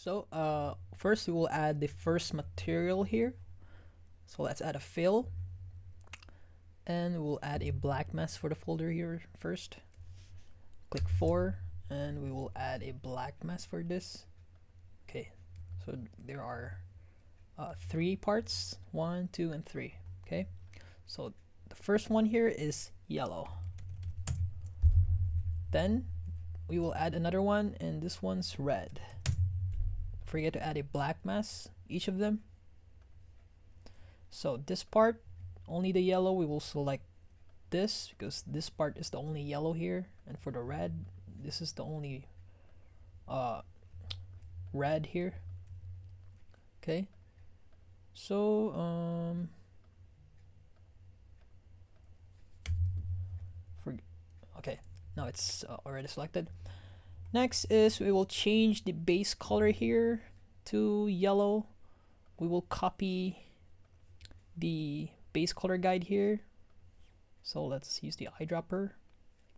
So first we will add the first material here. So let's add a fill, and we'll add a black mask for the folder here first. Click 4, and we will add a black mask for this. Okay, so there are 3 parts, 1, 2, and 3. Okay, so the first one here is yellow. Then we will add another one, and this one's red. Don't forget to add a black mask, each of them. So this part, only the yellow, we will select this because this part is the only yellow here, and for the red, this is the only red here. Okay, so okay, now it's already selected. Next is we will change the base color here to yellow. We will copy the base color guide here. So let's use the eyedropper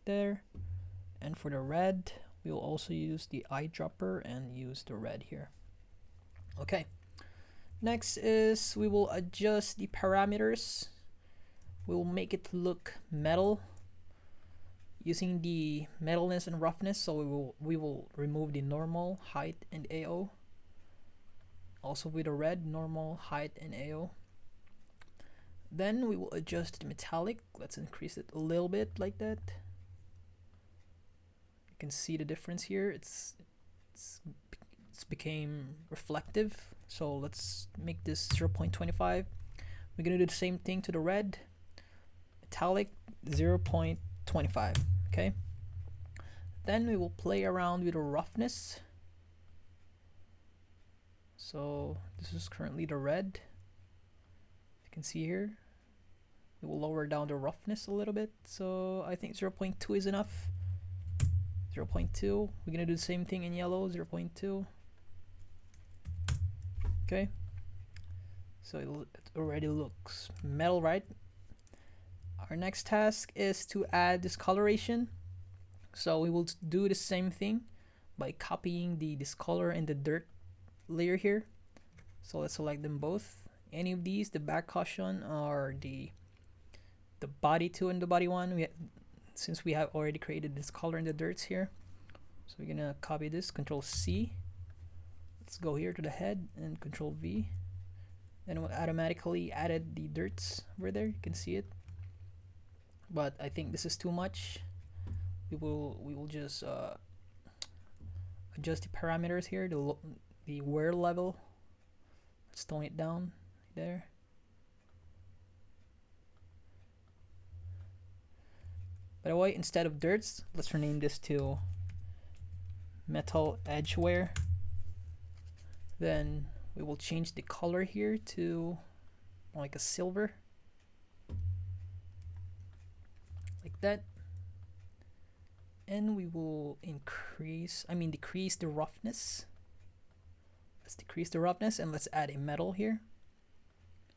there. And for the red, we will also use the eyedropper and use the red here. Okay. Next is we will adjust the parameters. We will make it look metal using the metalness and roughness. So we will remove the normal, height, and AO. Also with the red, normal, height, and AO. Then we will adjust the metallic. Let's increase it a little bit like that. You can see the difference here. It's became reflective. So let's make this 0.25. We're gonna do the same thing to the red. Metallic 0.25. Okay. Then we will play around with the roughness. So this is currently the red. You can see here. We will lower down the roughness a little bit. So I think 0.2 is enough. 0.2. We're gonna do the same thing in yellow. 0.2. Okay. So it already looks metal, right? Our next task is to add discoloration. So we will do the same thing by copying the discolor and the dirt layer here. So let's select them both. Any of these, the back caution or the body 2 and the body 1, since we have already created this color in the dirts here. So we're gonna copy this, Control C. Let's go here to the head and Control V. Then it will automatically added the dirts over there. You can see it. But I think this is too much. We will just adjust the parameters here, the wear level. Let's tone it down there. By the way, instead of dirts, let's rename this to metal edge wear. Then we will change the color here to like a silver, like that. And we will decrease the roughness. Let's decrease the roughness and let's add a metal here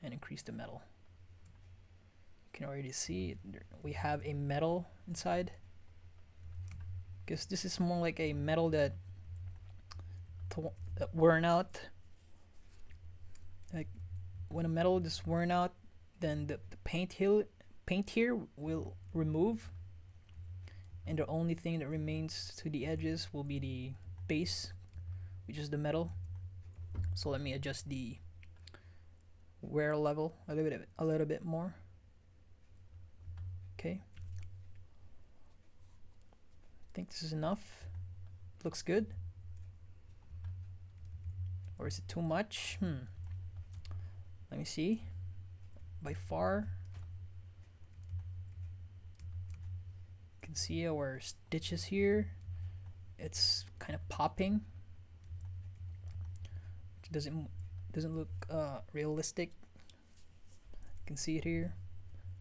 and increase the metal. You can already see we have a metal inside, because this is more like a metal that worn out. Like when a metal is worn out, then the paint here will remove, and the only thing that remains to the edges will be the base, which is the metal. So let me adjust the wear level a little bit more. Okay, I think this is enough. Looks good. Or is it too much? Let me see. By far, you can see our stitches here. It's kind of popping. It doesn't look realistic. You can see it here.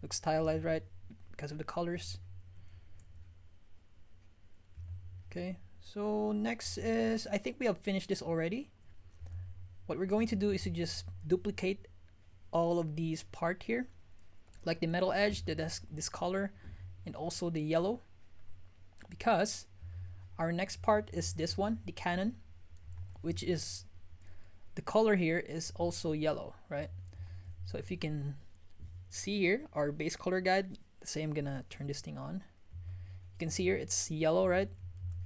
Looks stylized, right? Because of the colors. Okay, so next is, I think we have finished this already. What we're going to do is to just duplicate all of these part here, like the metal edge, this color, and also the yellow, because our next part is this one, the cannon. which is the color here is also yellow, right? So if you can see here, our base color guide, say I'm gonna turn this thing on. You can see here it's yellow, right?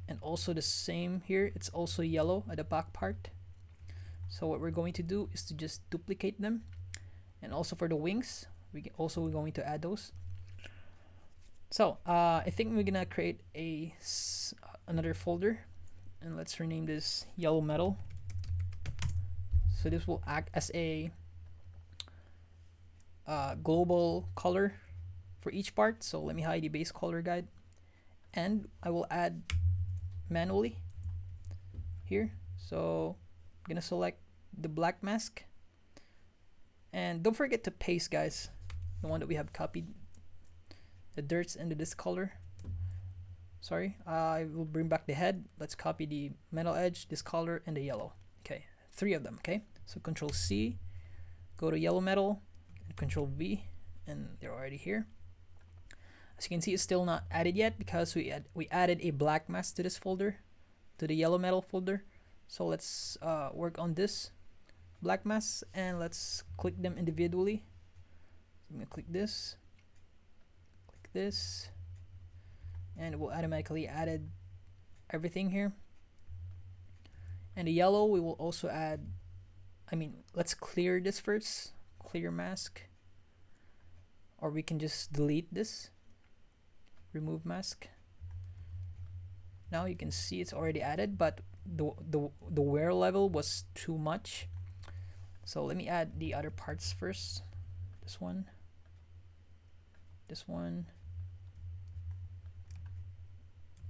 And also the same here, it's also yellow at the back part. So what we're going to do is to just duplicate them. And also for the wings, we're going to add those. So I think we're gonna create another folder, and let's rename this yellow metal. So this will act as a global color for each part. So let me hide the base color guide, and I will add manually here. So I'm gonna select the black mask, and don't forget to paste, guys, the one that we have copied, the dirts into this color. Sorry, I will bring back the head. Let's copy the metal edge, this color, and the yellow. Okay, 3 of them. Okay, so Control C, go to yellow metal, and Control V, and they're already here. As you can see, it's still not added yet because we added a black mask to this folder, to the yellow metal folder. So let's work on this black mask, and let's click them individually. So I'm gonna click this, and it will automatically add everything here. And the yellow, we will also add, let's clear this first, clear mask, or we can just delete this, remove mask. Now you can see it's already added, but the wear level was too much. So let me add the other parts first. This one,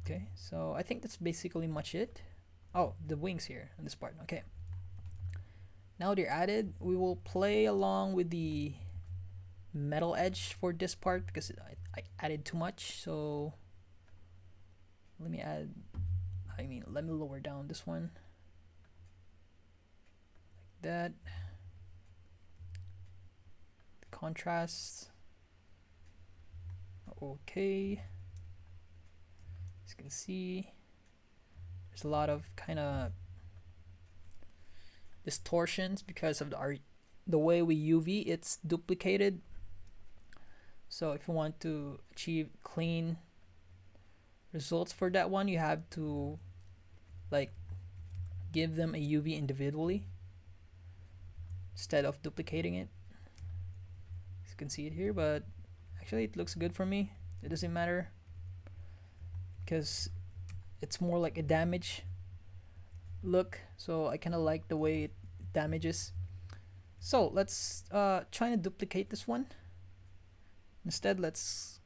okay, so I think that's basically much it. Oh, the wings here on this part. Okay, now they're added. We will play along with the metal edge for this part because I added too much. So let me lower down this one like that. Contrast. Okay, as you can see, there's a lot of kind of distortions because of the way we UV it's duplicated. So if you want to achieve clean results for that one, you have to like give them a UV individually instead of duplicating it. As you can see it here, but actually it looks good for me. It doesn't matter because it's more like a damage look, so I kind of like the way it damages. So let's try to duplicate this one. Instead, let's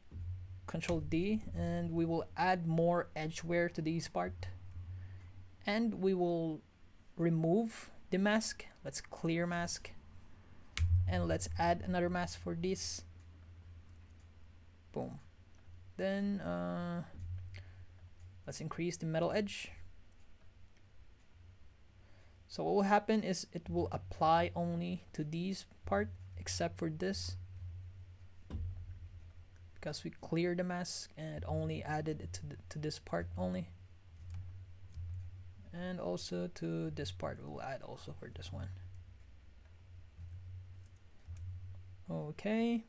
Control D, and we will add more edge wear to this part, and we will remove the mask. Let's clear mask, and let's add another mask for this. Boom. Then let's increase the metal edge. So what will happen is it will apply only to these part except for this, because we cleared the mask and it only added it to this part only, and also to this part we'll add also for this one. Okay,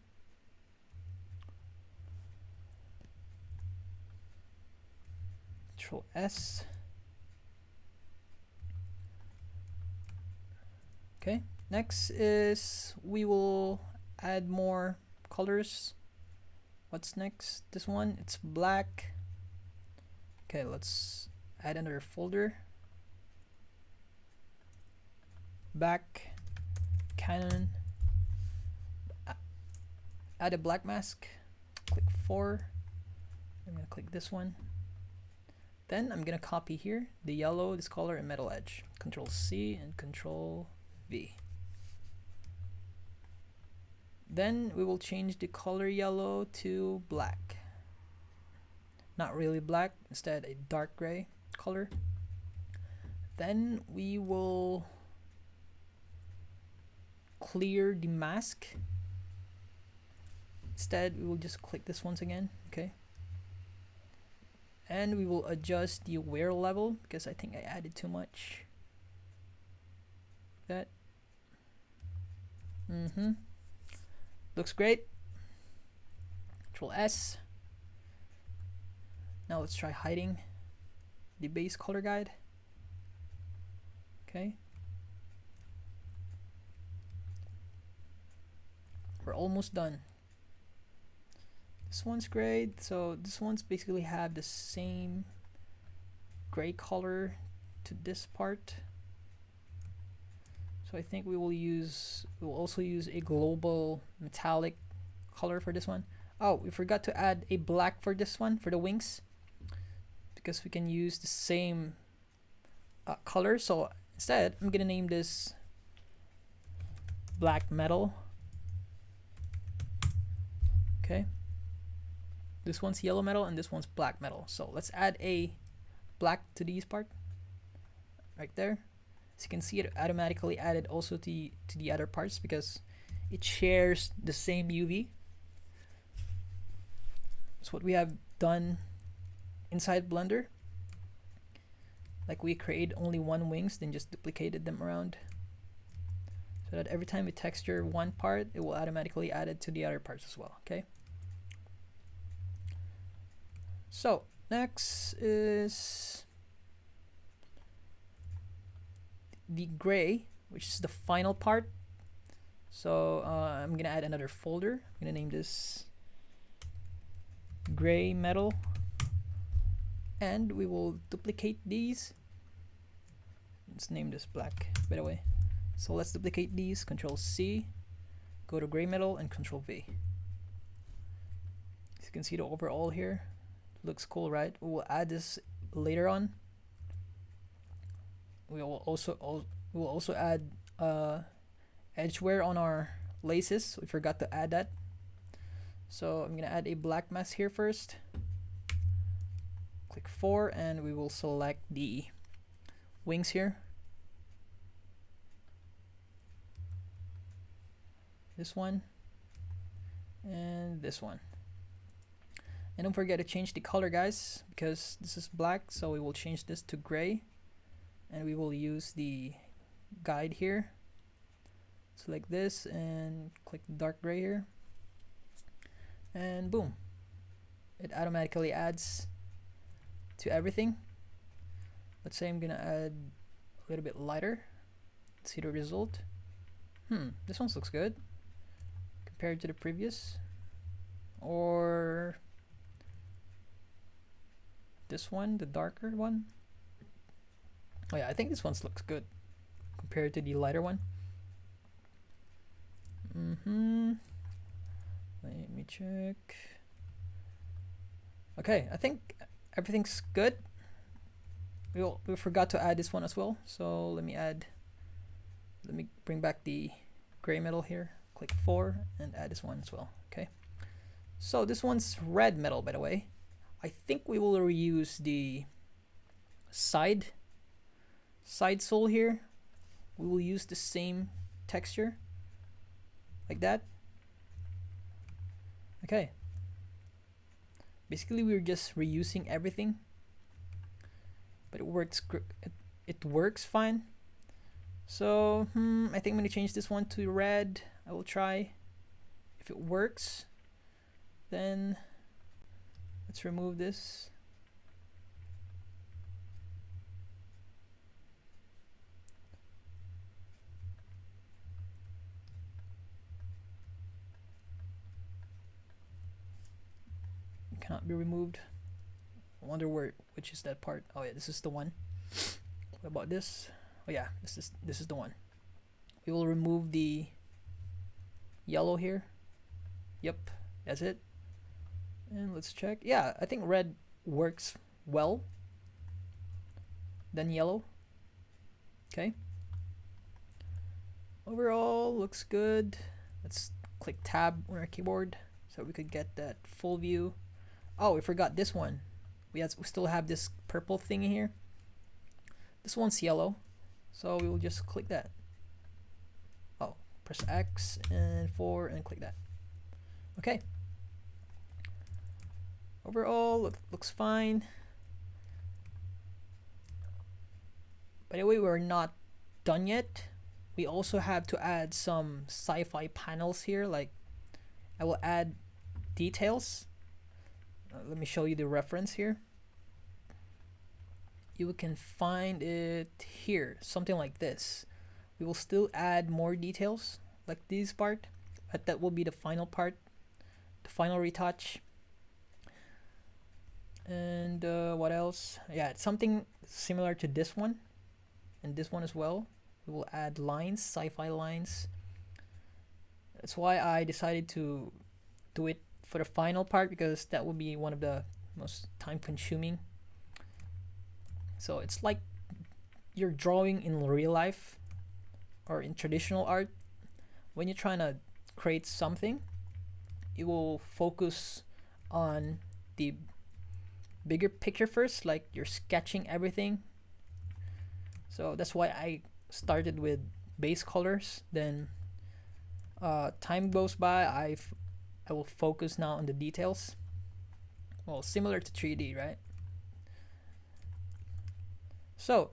Control S. Okay, next is we will add more colors. What's next? This one, it's black. Okay, let's add another folder. Back, Canon. Add a black mask. Click 4. I'm gonna click this one. Then I'm gonna copy here the yellow, this color, and metal edge. Control C and Control V. Then we will change the color yellow to black. Not really black, instead a dark gray color. Then we will clear the mask. Instead, we will just click this once again, okay? And we will adjust the wear level because I think I added too much. that. Looks great. Control S. Now let's try hiding the base color guide. Okay. We're almost done. This one's great. So this one's basically have the same gray color to this part. So I think we will also use a global metallic color for this one. Oh, we forgot to add a black for this one, for the wings, because we can use the same color. So instead, I'm gonna name this black metal. Okay. This one's yellow metal and this one's black metal. So let's add a black to these part right there. As you can see, it automatically added also to the other parts because it shares the same UV. That's what we have done inside Blender. Like we created only one wings, then just duplicated them around, so that every time we texture one part, it will automatically add it to the other parts as well. Okay. So next is the gray, which is the final part. So I'm gonna add another folder. I'm gonna name this gray metal, and we will duplicate these. Let's name this black, by the way. So let's duplicate these. Control C, go to gray metal, and Control V. As you can see the overall here, looks cool, right? We will add this later on. We will also add edge wear on our laces. We forgot to add that. So I'm gonna add a black mask here first. Click 4, and we will select the wings here. This one and this one. And don't forget to change the color, guys, because this is black, so we will change this to gray, and we will use the guide here. Select this and click the dark gray here, and boom, it automatically adds to everything. Let's say I'm gonna add a little bit lighter. Let's see the result. This one looks good compared to the previous. Or this one, the darker one. Oh yeah, I think this one looks good compared to the lighter one. Let me check. Okay, I think everything's good. We forgot to add this one as well. So let me bring back the gray metal here. Click 4 and add this one as well. Okay. So this one's red metal, by the way. I think we will reuse the side sole here. We will use the same texture like that. Okay. Basically, we're just reusing everything, but it works fine. So I think I'm gonna change this one to red. I will try. If it works, then let's remove this. It cannot be removed. I wonder which is that part. Oh yeah, this is the one. What about this? Oh yeah, this is the one. We will remove the yellow here. Yep, that's it. And let's check. Yeah, I think red works well than yellow. Okay. Overall looks good. Let's click tab on our keyboard so we could get that full view. Oh, we forgot this one. We still have this purple thing here. This one's yellow, so we will just click that. Oh, press X and 4 and click that. Okay. Overall, it looks fine. By the way, we're not done yet. we also have to add some sci-fi panels here. Like, I will add details. Let me show you the reference here. You can find it here, something like this. We will still add more details like this part, but that will be the final part, the final retouch. And what else? Yeah, it's something similar to this one and this one as well. We will add lines, sci-fi lines. That's why I decided to do it for the final part, because that will be one of the most time consuming. So it's like you're drawing in real life or in traditional art. When you're trying to create something, you will focus on the bigger picture first, like you're sketching everything. So that's why I started with base colors. Then time goes by, I will focus now on the details. Well, similar to 3D, right? So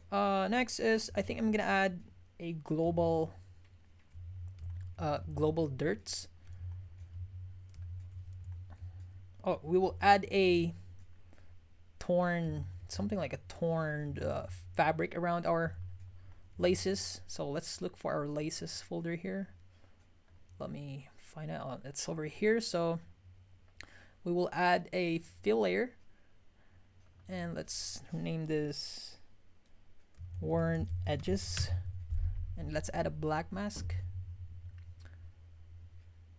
next is, I think I'm gonna add a global dirts. Oh, we will add a torn, something like a torn fabric around our laces. So let's look for our laces folder here. Let me find out. It's over here. So we will add a fill layer, and let's name this worn edges, and let's add a black mask.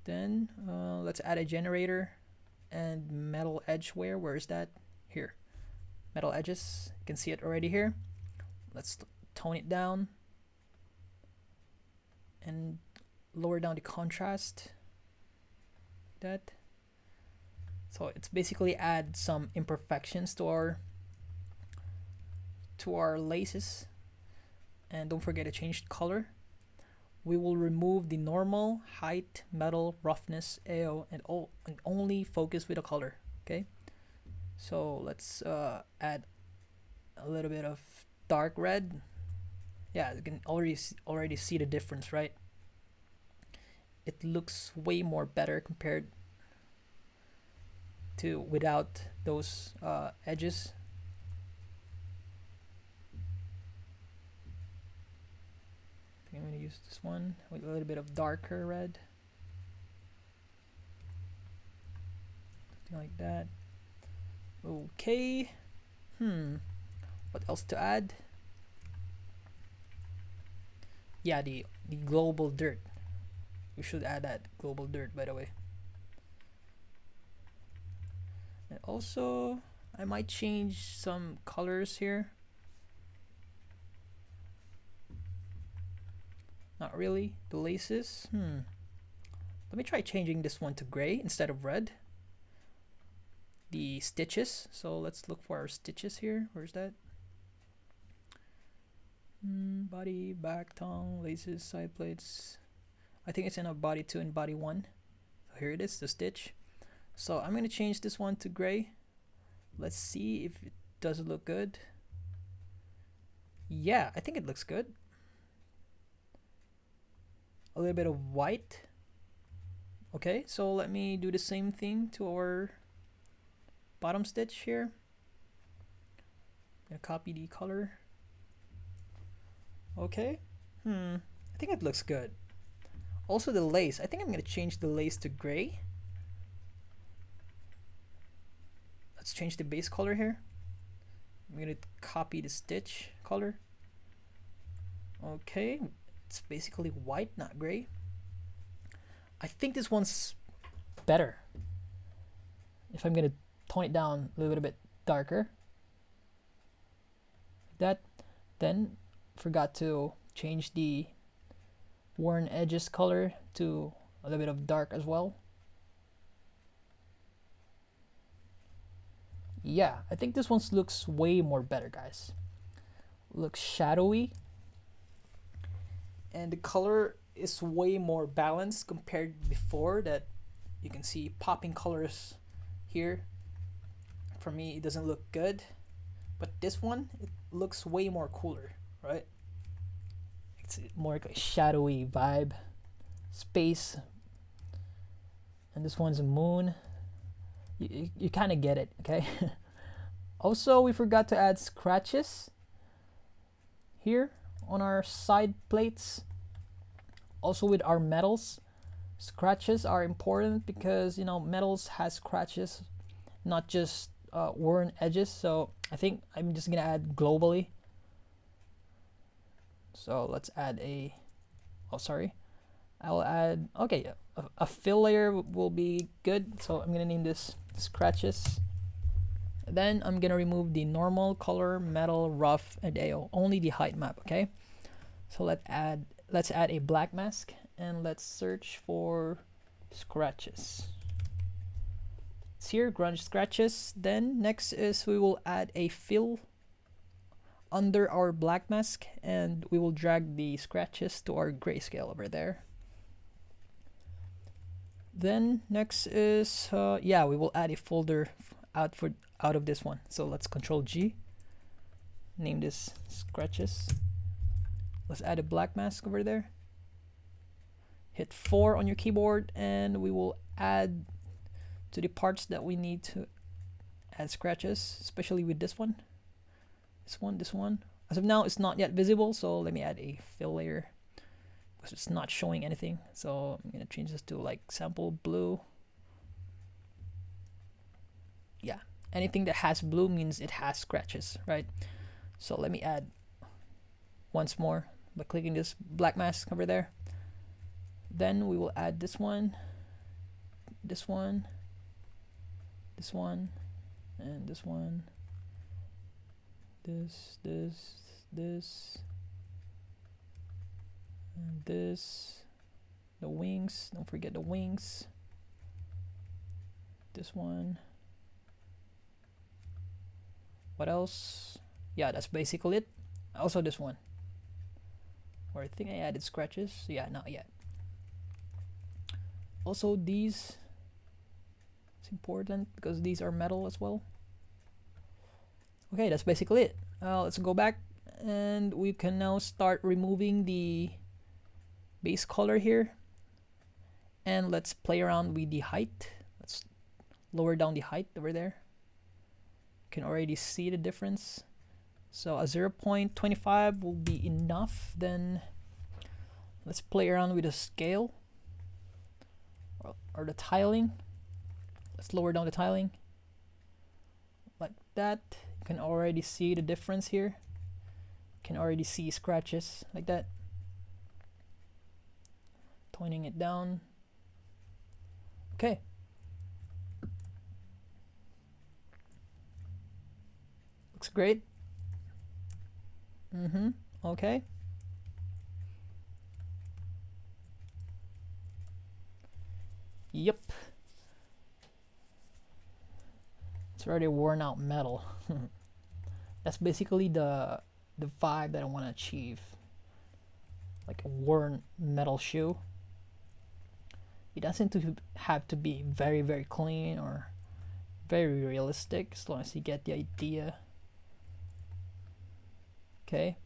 Then let's add a generator and metal edge wear. Where is that? Here, metal edges. You can see it already here. Let's tone it down and lower down the contrast. That. So it's basically add some imperfections to our laces. And don't forget to change color. We will remove the normal, height, metal, roughness, AO, and only focus with a color. Okay. So let's add a little bit of dark red. Yeah, you can already see the difference, right? It looks way more better compared to without those edges. I'm going to use this one with a little bit of darker red. Something like that. Okay. What else to add? Yeah, the global dirt. We should add that global dirt, by the way. And also, I might change some colors here. Not really. The laces. Let me try changing this one to gray instead of red. The stitches. So let's look for our stitches here. Where's that? Body, back, tongue, laces, side plates. I think it's in a body 2 and body 1. So here it is, the stitch. So I'm going to change this one to gray. Let's see if it does look good. Yeah, I think it looks good. A little bit of white. Okay, so let me do the same thing to our bottom stitch here. I'm gonna copy the color. Okay. I think it looks good. Also the lace. I think I'm gonna change the lace to gray. Let's change the base color here. I'm gonna copy the stitch color. Okay. It's basically white, not gray. I think this one's better. If I'm gonna tone it down a little bit darker, like that. Then forgot to change the worn edges color to a little bit of dark as well. Yeah, I think this one looks way more better, guys. Looks shadowy, and the color is way more balanced compared before, that you can see popping colors here. For me, it doesn't look good, but this one, it looks way more cooler, right? it's more like a shadowy vibe. Space, and this one's a moon. You kind of get it, okay? Also, we forgot to add scratches here on our side plates. Also with our metals, scratches are important because, you know, metals has scratches, not just worn edges. So I think I'm just gonna add globally. So let's add a, oh sorry, I'll add, okay, a fill layer will be good. So I'm gonna name this scratches. Then I'm gonna remove the normal, color, metal, rough, and AO, only the height map, okay? So let's add a black mask and let's search for scratches. It's here, grunge scratches. Then next is we will add a fill under our black mask and we will drag the scratches to our grayscale over there. Then next is yeah, we will add a folder out of this one. So let's Control G, name this scratches. Let's add a black mask over there. Hit 4 on your keyboard and we will add to the parts that we need to add scratches, especially with this one. This one. As of now, it's not yet visible, so let me add a fill layer because it's not showing anything. So I'm gonna change this to like sample blue. Yeah, anything that has blue means it has scratches, right? So let me add once more by clicking this black mask over there. Then we will add this one, this one, this one, and this one, this, and this, the wings, don't forget the wings, this one. What else? Yeah, that's basically it. Also this one, or I think I added scratches. Yeah, not yet. Also these, it's important because these are metal as well. Okay, that's basically it. Let's go back and we can now start removing the base color here, and let's play around with the height. Let's lower down the height over there. You can already see the difference. So a 0.25 will be enough. Then let's play around with the scale or the tiling. Let's lower down the tiling like that. You can already see the difference here. You can already see scratches like that. Toning it down. Okay. Looks great. Okay. Yep. It's already worn out metal. That's basically the vibe that I want to achieve. Like a worn metal shoe. It doesn't have to be very, very clean or very realistic, as long as you get the idea. Okay.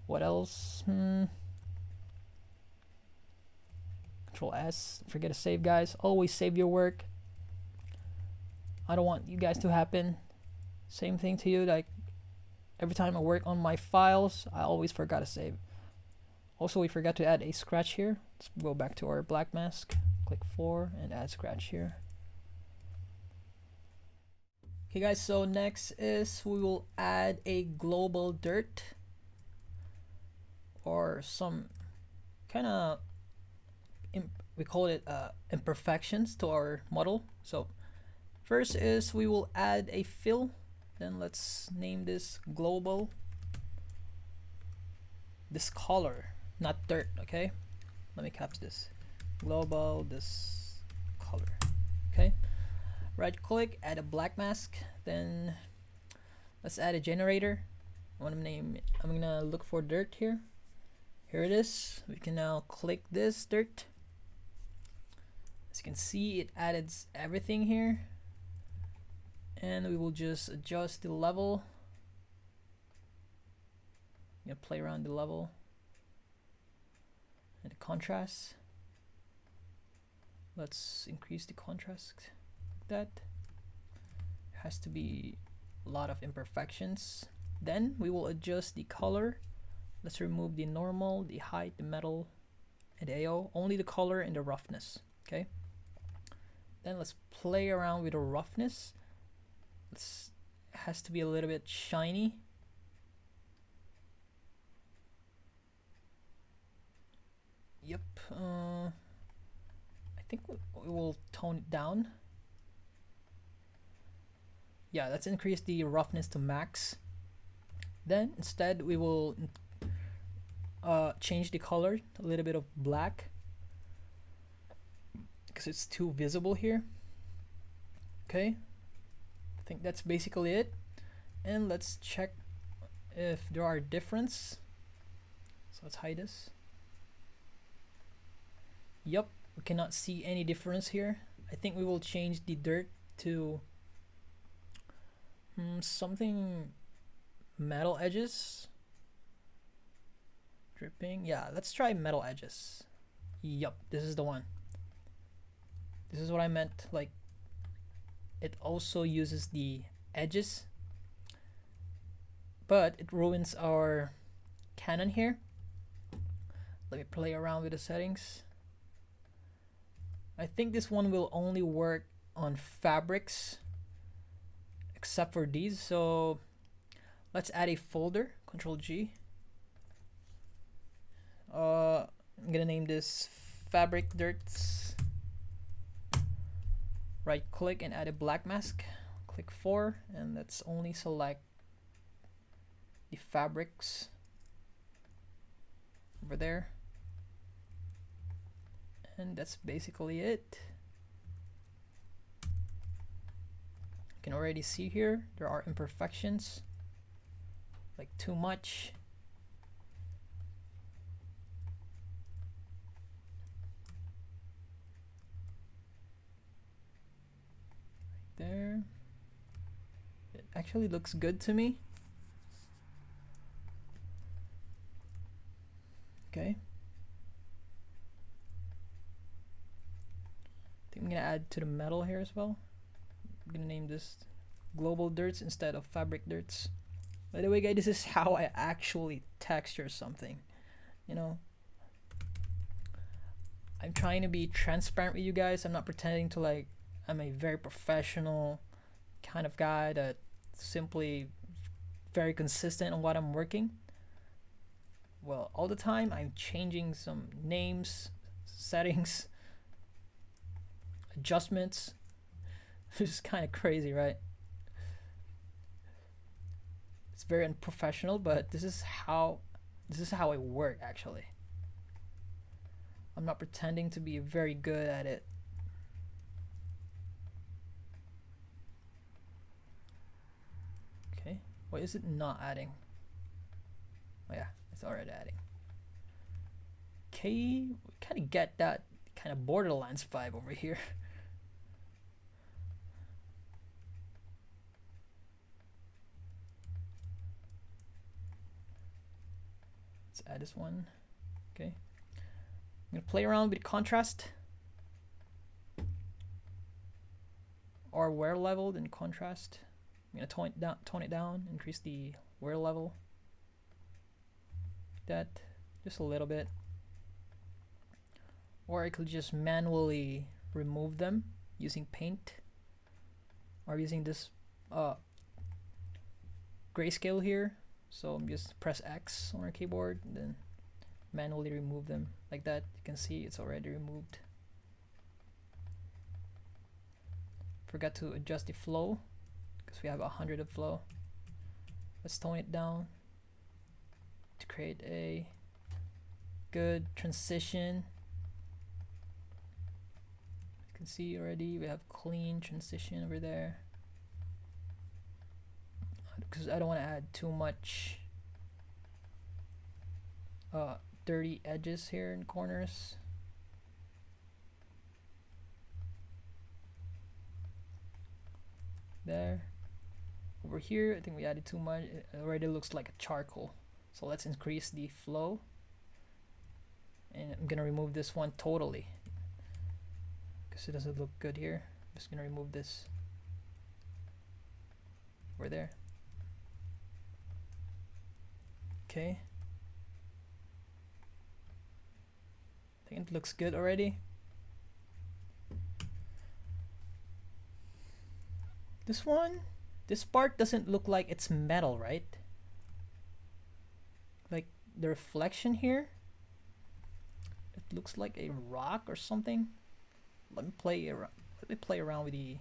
What else? Control S. Forget to save, guys. Always save your work. I don't want you guys to happen. Same thing to you. Like every time I work on my files, I always forgot to save. Also, we forgot to add a scratch here. Let's go back to our black mask. Click 4 and add scratch here. Okay guys, so next is we will add a global dirt or some kind of, we call it imperfections to our model. So first is we will add a fill. Then let's name this global discolor, not dirt. Okay, let me caps this global discolor. Okay, right click, add a black mask. Then let's add a generator. I'm gonna look for dirt here. Here it is. We can now click this dirt. As you can see, it added everything here, and we will just adjust the level. play around the level and the contrast. Let's increase the contrast like that. Has to be a lot of imperfections. Then we will adjust the color. Let's remove the normal, the height, the metal, and the AO. Only the color and the roughness. Okay. Then let's play around with the roughness. It has to be a little bit shiny. Yep. I think we will tone it down. Yeah, let's increase the roughness to max. Then instead we will change the color, a little bit of black, because it's too visible here. Okay, I think that's basically it. And let's check if there are difference. So let's hide this. Yep, we cannot see any difference here. I think we will change the dirt to something metal edges. Dripping. Yeah, let's try metal edges. Yup, this is the one. This is what I meant. Like, it also uses the edges, but it ruins our cannon here. Let me play around with the settings. I think this one will only work on fabrics except for these. So let's add a folder. Control G. I'm gonna name this fabric dirts. Right click and add a black mask. Click 4 and let's only select the fabrics over there. And that's basically it. You can already see here there are imperfections, like too much. Right there. It actually looks good to me. Okay. I think I'm gonna add to the metal here as well. I'm gonna name this global dirts instead of fabric dirts. By the way, guys, this is how I actually texture something. You know, I'm trying to be transparent with you guys. I'm not pretending to like I'm a very professional kind of guy that simply very consistent on what I'm working. Well, all the time I'm changing some names, settings, adjustments. This is kind of crazy, right? It's very unprofessional, but this is how I work actually. I'm not pretending to be very good at it. Okay, why is it not adding? Oh yeah, it's already adding. Okay, we kind of get that kind of Borderlands vibe over here. Let's add this one. Okay, I'm gonna play around with contrast, or wear level, then contrast. I'm gonna tone it down, increase the wear level. That just a little bit. Or I could just manually remove them using paint, or using this grayscale here. So I'm just press X on our keyboard and then manually remove them like that. You can see it's already removed. Forgot to adjust the flow because we have 100 of flow. Let's tone it down to create a good transition. You can see already we have clean transition over there, because I don't want to add too much dirty edges here in corners. There. Over here, I think we added too much. It already looks like a charcoal. So let's increase the flow, and I'm gonna remove this one totally because it doesn't look good here. I'm just gonna remove this. We're there. Okay, I think it looks good already. This part doesn't look like it's metal, right? Like the reflection here, it looks like a rock or something. Let me play around with the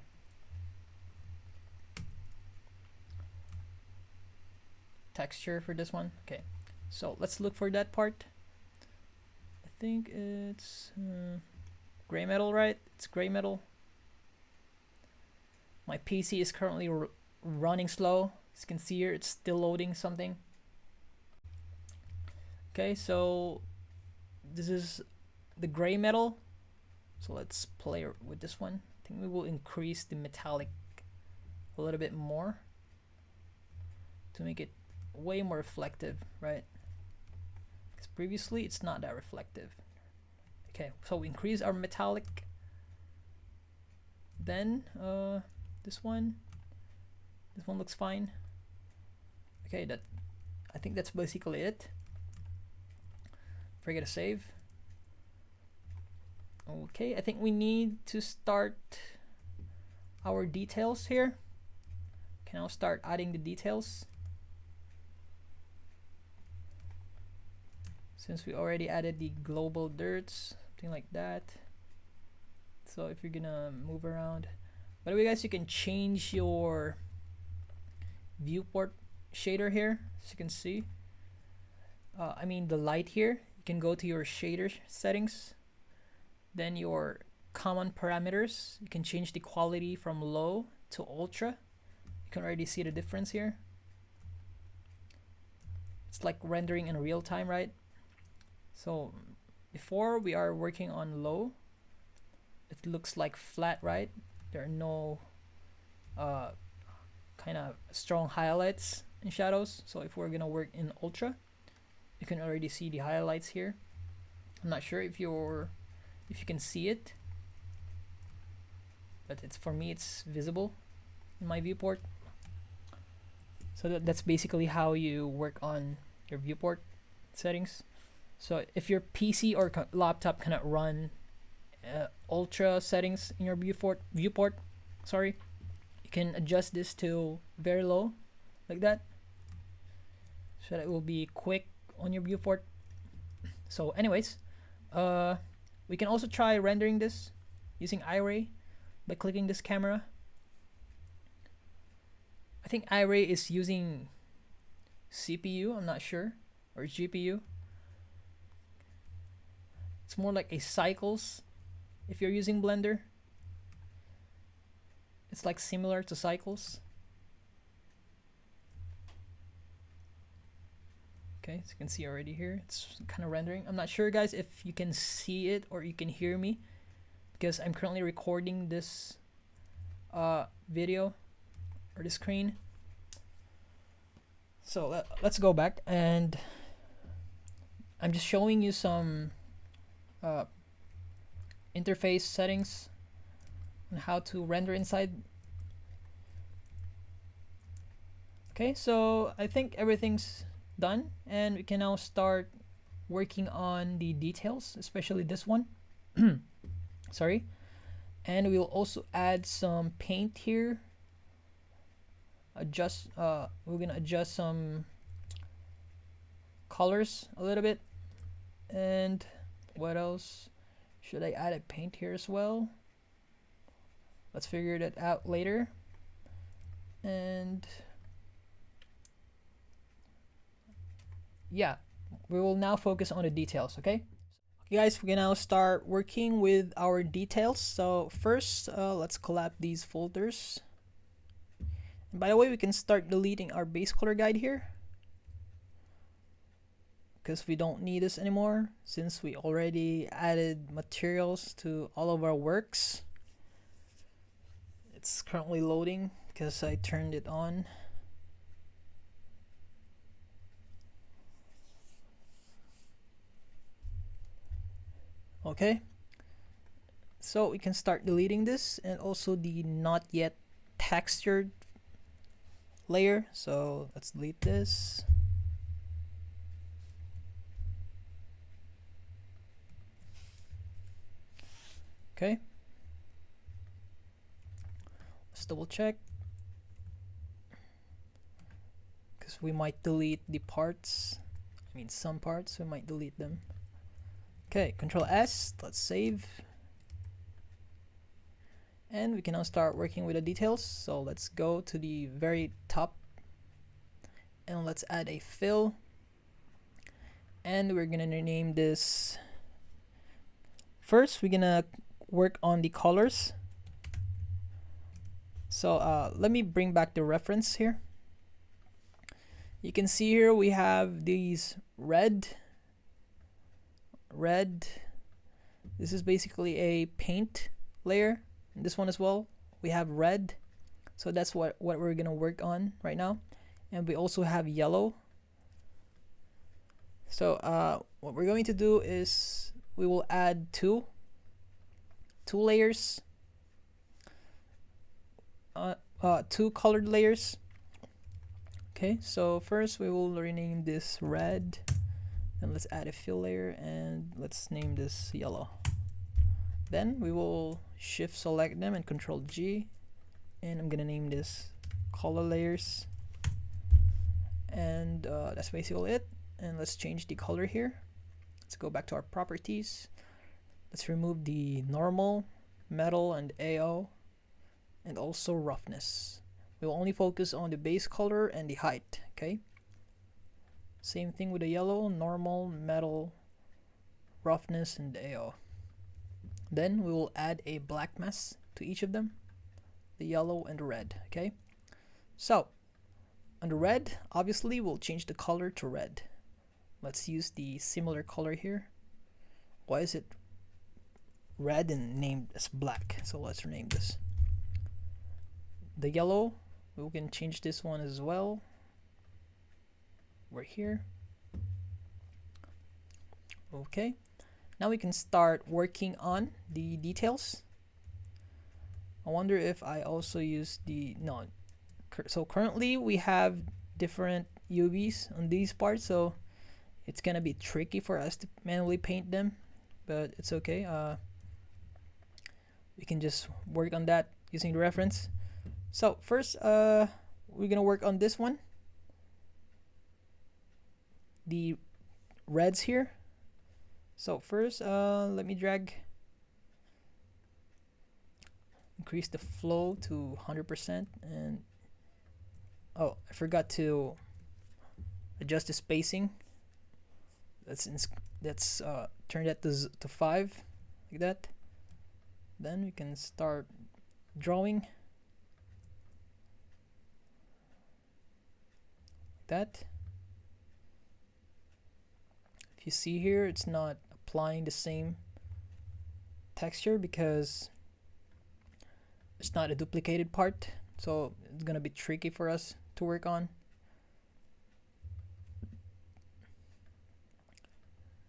texture for this one. Okay, so let's look for that part. I think it's gray metal, right? It's gray metal. My PC is currently running slow. As you can see here, it's still loading something. Okay, so this is the gray metal. So let's play with this one. I think we will increase the metallic a little bit more to make it way more reflective, right? Because previously it's not that reflective. Okay, so we increase our metallic. Then this one looks fine. Okay, I think that's basically it. Forget to save. Okay, I think we need to start our details here. Can now start adding the details. Since we already added the global dirts, something like that. So if you're gonna move around, by the way guys, you can change your viewport shader here, as you can see. I mean the light here. You can go to your shader settings, then your common parameters. You can change the quality from low to ultra. You can already see the difference here. It's like rendering in real time, right? So before we are working on low, it looks like flat, right? There are no kind of strong highlights and shadows. So if we're gonna work in ultra, you can already see the highlights here. I'm not sure if you can see it, but it's, for me, it's visible in my viewport. So that's basically how you work on your viewport settings. So if your PC or laptop cannot run ultra settings in your viewport, sorry, you can adjust this to very low, like that, so that it will be quick on your viewport. So anyways, we can also try rendering this using iRay by clicking this camera. I think iRay is using CPU, I'm not sure, or GPU. It's more like a cycles. If you're using Blender, it's like similar to cycles. Okay, so you can see already here, it's kind of rendering. I'm not sure guys if you can see it or you can hear me, because I'm currently recording this video or the screen. So let's go back, and I'm just showing you some interface settings on how to render inside. Okay, so I think everything's done, and we can now start working on the details, especially this one. Sorry. And we'll also add some paint here. We're gonna adjust some colors a little bit. And what else? Should I add a paint here as well? Let's figure that out later. And yeah, we will now focus on the details. Okay guys, we can now start working with our details. So first, let's collapse these folders. And by the way, we can start deleting our base color guide here, because we don't need this anymore since we already added materials to all of our works. It's currently loading because I turned it on. Okay, so we can start deleting this, and also the not yet textured layer. So let's delete this. Okay, let's double check, because we might delete the parts. I mean, some parts we might delete them. Okay, Control S, let's save. And we can now start working with the details. So let's go to the very top and let's add a fill. And we're gonna name this. First, we're gonna work on the colors. So let me bring back the reference here. You can see here we have these red. This is basically a paint layer. And this one as well, we have red. So that's what we're gonna work on right now. And we also have yellow. So what we're going to do is we will add two layers, two colored layers. Okay, so first we will rename this red, and let's add a fill layer, and let's name this yellow. Then we will shift select them and Control G, and I'm gonna name this color layers, and that's basically it. And let's change the color here. Let's go back to our properties. Let's remove the normal, metal, and AO, and also roughness. We will only focus on the base color and the height. Okay, same thing with the yellow, normal, metal, roughness, and AO. Then we will add a black mask to each of them, the yellow and the red. Okay, so on the red, obviously we'll change the color to red. Let's use the similar color here. Why is it red and named as black? So let's rename this. The yellow, we can change this one as well. We're here. Okay, now we can start working on the details. I wonder if I also use the no. So currently we have different UVs on these parts, so it's gonna be tricky for us to manually paint them, but it's okay. We can just work on that using the reference. So first, we're gonna work on this one, the reds here. So first, let me increase the flow to 100%, and oh, I forgot to adjust the spacing. Let's turn that to 5, like that. Then we can start drawing like that. If you see here, it's not applying the same texture because it's not a duplicated part, so it's gonna be tricky for us to work on.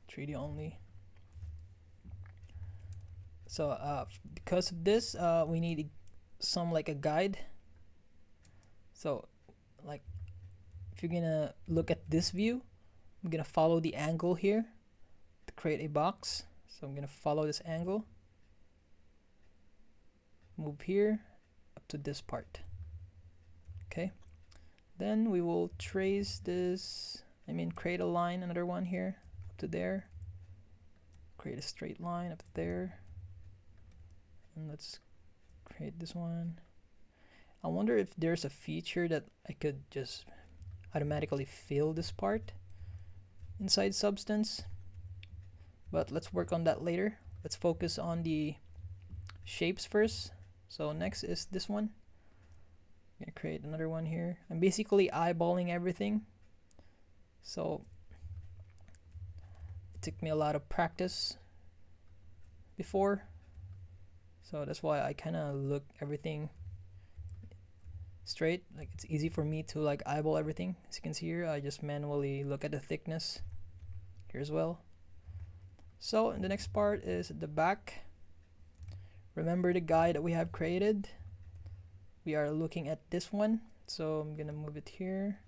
3D only. So because of this, we need some like a guide. So like if you're gonna look at this view, I'm gonna follow the angle here to create a box. So I'm gonna follow this angle, move here up to this part. Okay, then we will trace this, create a line, another one here up to there, create a straight line up there, and let's create this one. I wonder if there's a feature that I could just automatically fill this part inside Substance, but let's work on that later. Let's focus on the shapes first. So next is this one. I'm gonna create another one here. I'm basically eyeballing everything, so it took me a lot of practice before, so that's why I kind of look everything straight. Like it's easy for me to like eyeball everything. As you can see here, I just manually look at the thickness here as well. So the next part is the back. Remember the guy that we have created? We are looking at this one, so I'm gonna move it here,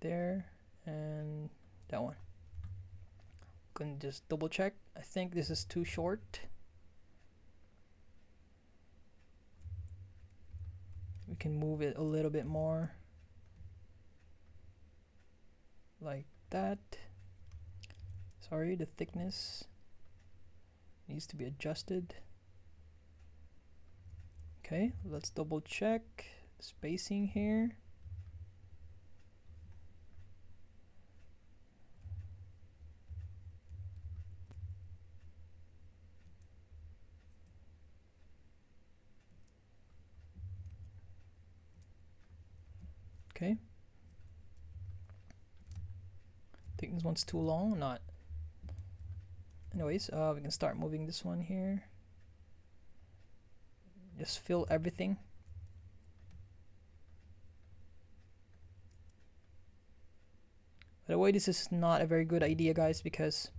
there, and that one. Can just double check. I think this is too short. We can move it a little bit more, like that. Sorry, the thickness needs to be adjusted. Okay, let's double check spacing here. Okay. I think this one's too long, not. Anyways, we can start moving this one here. Just fill everything. By the way, this is not a very good idea, guys, because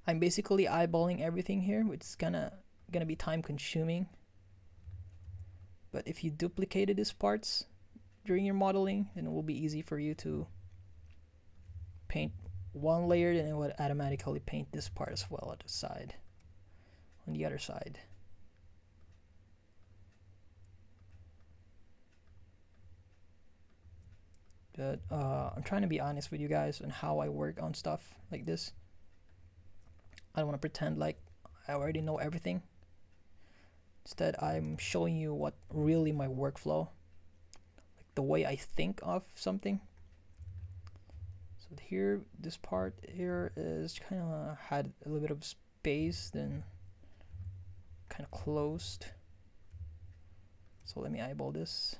I'm basically eyeballing everything here, which is gonna be time consuming. But if you duplicated these parts during your modeling, then it will be easy for you to paint one layer, and it would automatically paint this part as well at the side, on the other side. But I'm trying to be honest with you guys on how I work on stuff like this. I don't want to pretend like I already know everything. Instead, I'm showing you what really my workflow, like the way I think of something. So here, this part here is kind of had a little bit of space, then kind of closed. So let me eyeball this.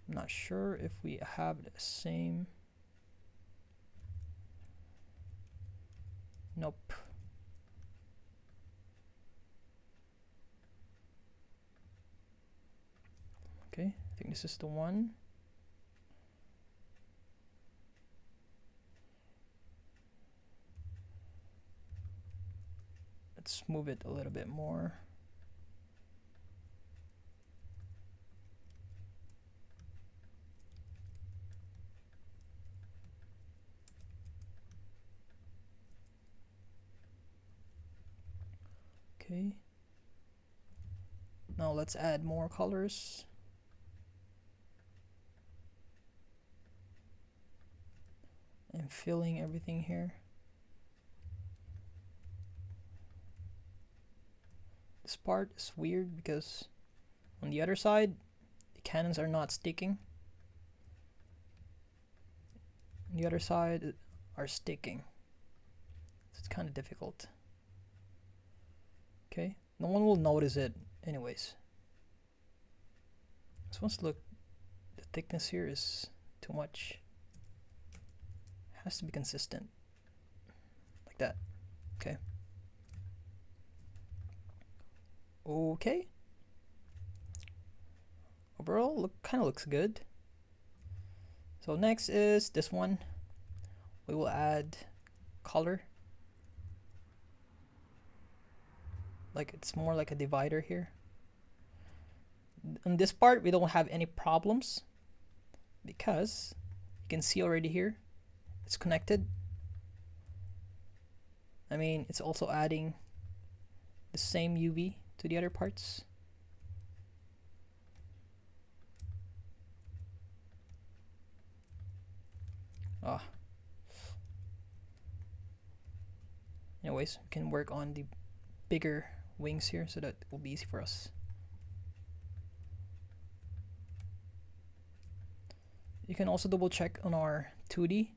I'm not sure if we have the same. Nope. Okay, I think this is the one. Let's move it a little bit more. Okay. Now let's add more colors. And filling everything here. This part is weird because on the other side, the cannons are not sticking. On the other side are sticking. So it's kind of difficult. Okay, no one will notice it anyways. This one's look, the thickness here is too much. Has to be consistent, like that. Okay. Okay. Overall, kind of looks good. So next is this one. We will add color. Like it's more like a divider here. On this part, we don't have any problems because you can see already here, it's connected. I mean, it's also adding the same UV to the other parts. Anyways, we can work on the bigger wings here so that it will be easy for us. You can also double check on our 2D.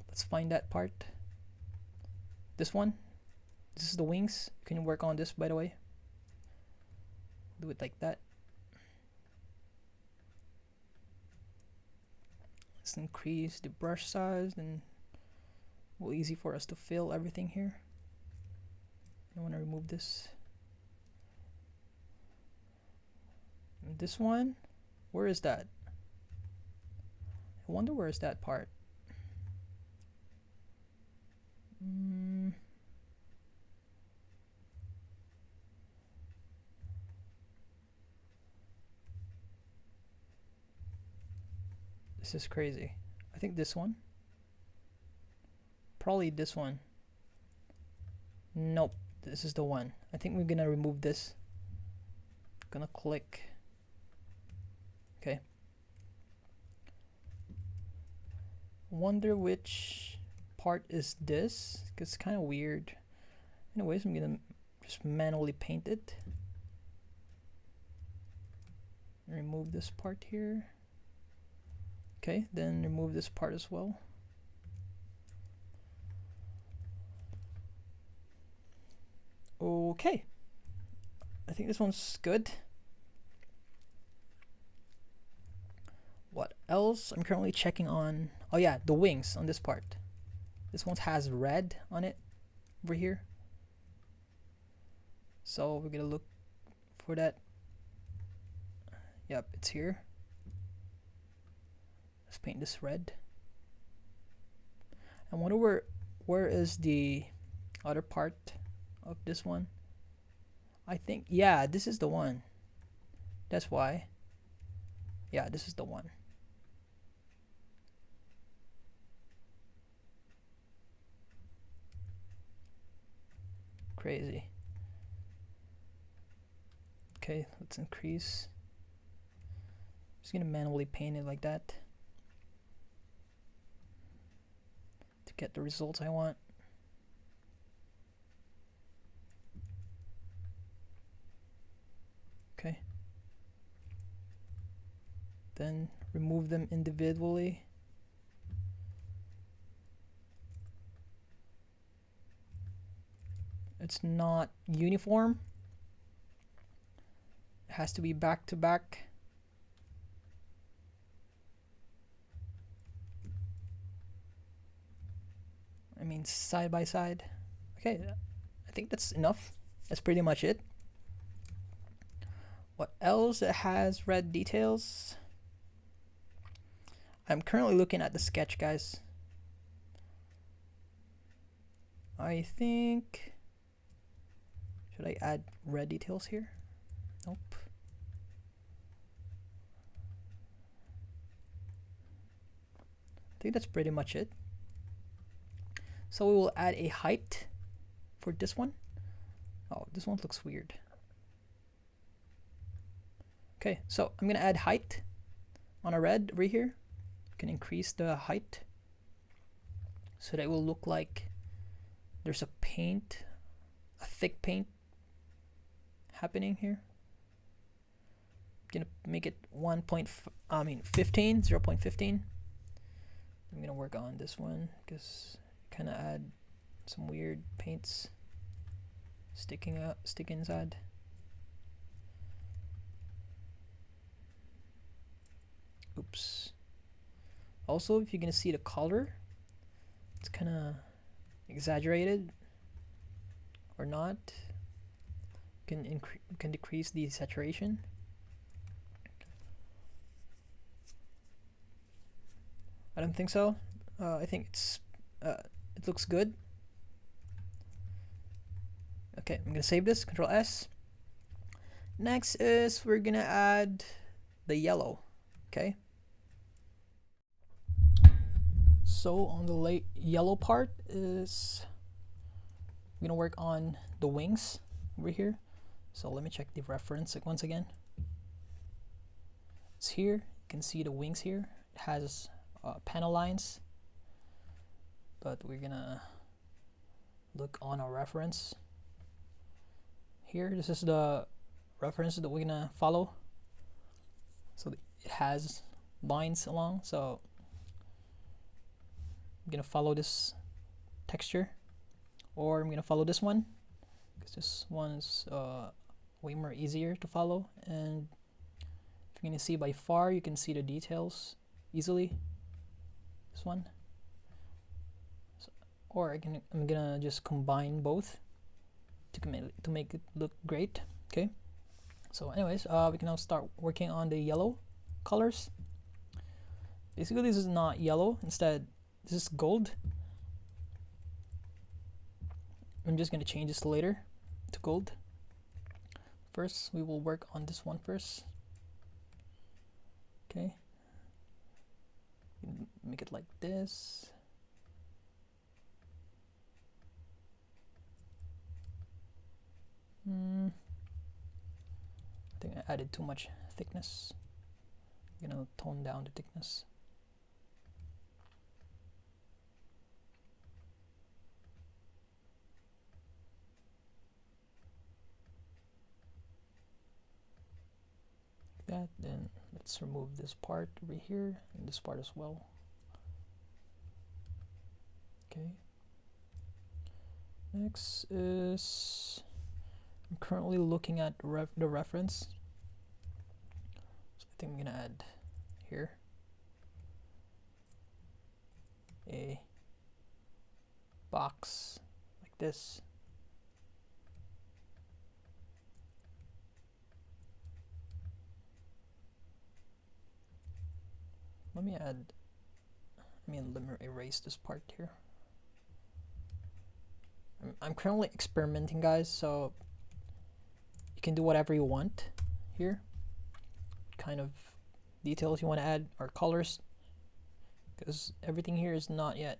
Let's find that part. This one. This is the wings. You can work on this, by the way. Do it like that. Let's increase the brush size, and it will be easy for us to fill everything here. I want to remove this. And this one, where is that? I wonder where's that part. This is crazy. I think this one. Probably this one. Nope, this is the one. I think we're gonna remove this. Gonna click. Okay. Wonder which part is this? Cause it's kind of weird. Anyways, I'm gonna just manually paint it. Remove this part here. Okay, then remove this part as well. Okay, I think this one's good. What else? I'm currently checking on, oh yeah, the wings on this part. This one has red on it over here. So we're gonna look for that. Yep, it's here. Let's paint this red. I wonder where is the other part of this one. I think, yeah, this is the one. That's why. Yeah, this is the one. Crazy. Okay, let's increase. Just gonna manually paint it like that to get the results I want. Okay. Then remove them individually. It's not uniform. It has to be back to back. I mean side by side. Okay, I think that's enough. That's pretty much it. What else? It has red details. I'm currently looking at the sketch, guys. I think, should I add red details here? Nope. I think that's pretty much it. So we will add a height for this one. Oh, this one looks weird. Okay, so I'm gonna add height on a red over here. You can increase the height so that it will look like there's a paint, a thick paint happening here. I'm gonna make it 0.15. I'm gonna work on this one because kind of add some weird paints sticking inside. Oops. Also, if you're gonna see the color, it's kind of exaggerated or not. You can decrease the saturation. I don't think so. I think it looks good. Okay, I'm gonna save this. Control S. Next is we're gonna add the yellow. Okay. So on the yellow part is we're gonna work on the wings over here. So let me check the reference once again. It's here. You can see the wings here. It has panel lines, but we're gonna look on our reference here. This is the reference that we're gonna follow. So it has lines along, so I'm gonna follow this texture, or I'm gonna follow this one because this one is way more easier to follow, and if you're gonna see by far, you can see the details easily. This one, so, or I'm gonna just combine both to make it look great. Okay, so anyways, we can now start working on the yellow colors. Basically, this is not yellow. Instead, this is gold. I'm just gonna change this later to gold. First, we will work on this one first. Okay. Make it like this. I think I added too much thickness. I'm gonna tone down the thickness. Like that. Then let's remove this part over here and this part as well. Okay. Next is, I'm currently looking at the reference. So I think I'm gonna add here a box like this. Let me erase this part here. I'm currently experimenting, guys, so you can do whatever you want here. Kind of details you want to add or colors, because everything here is not yet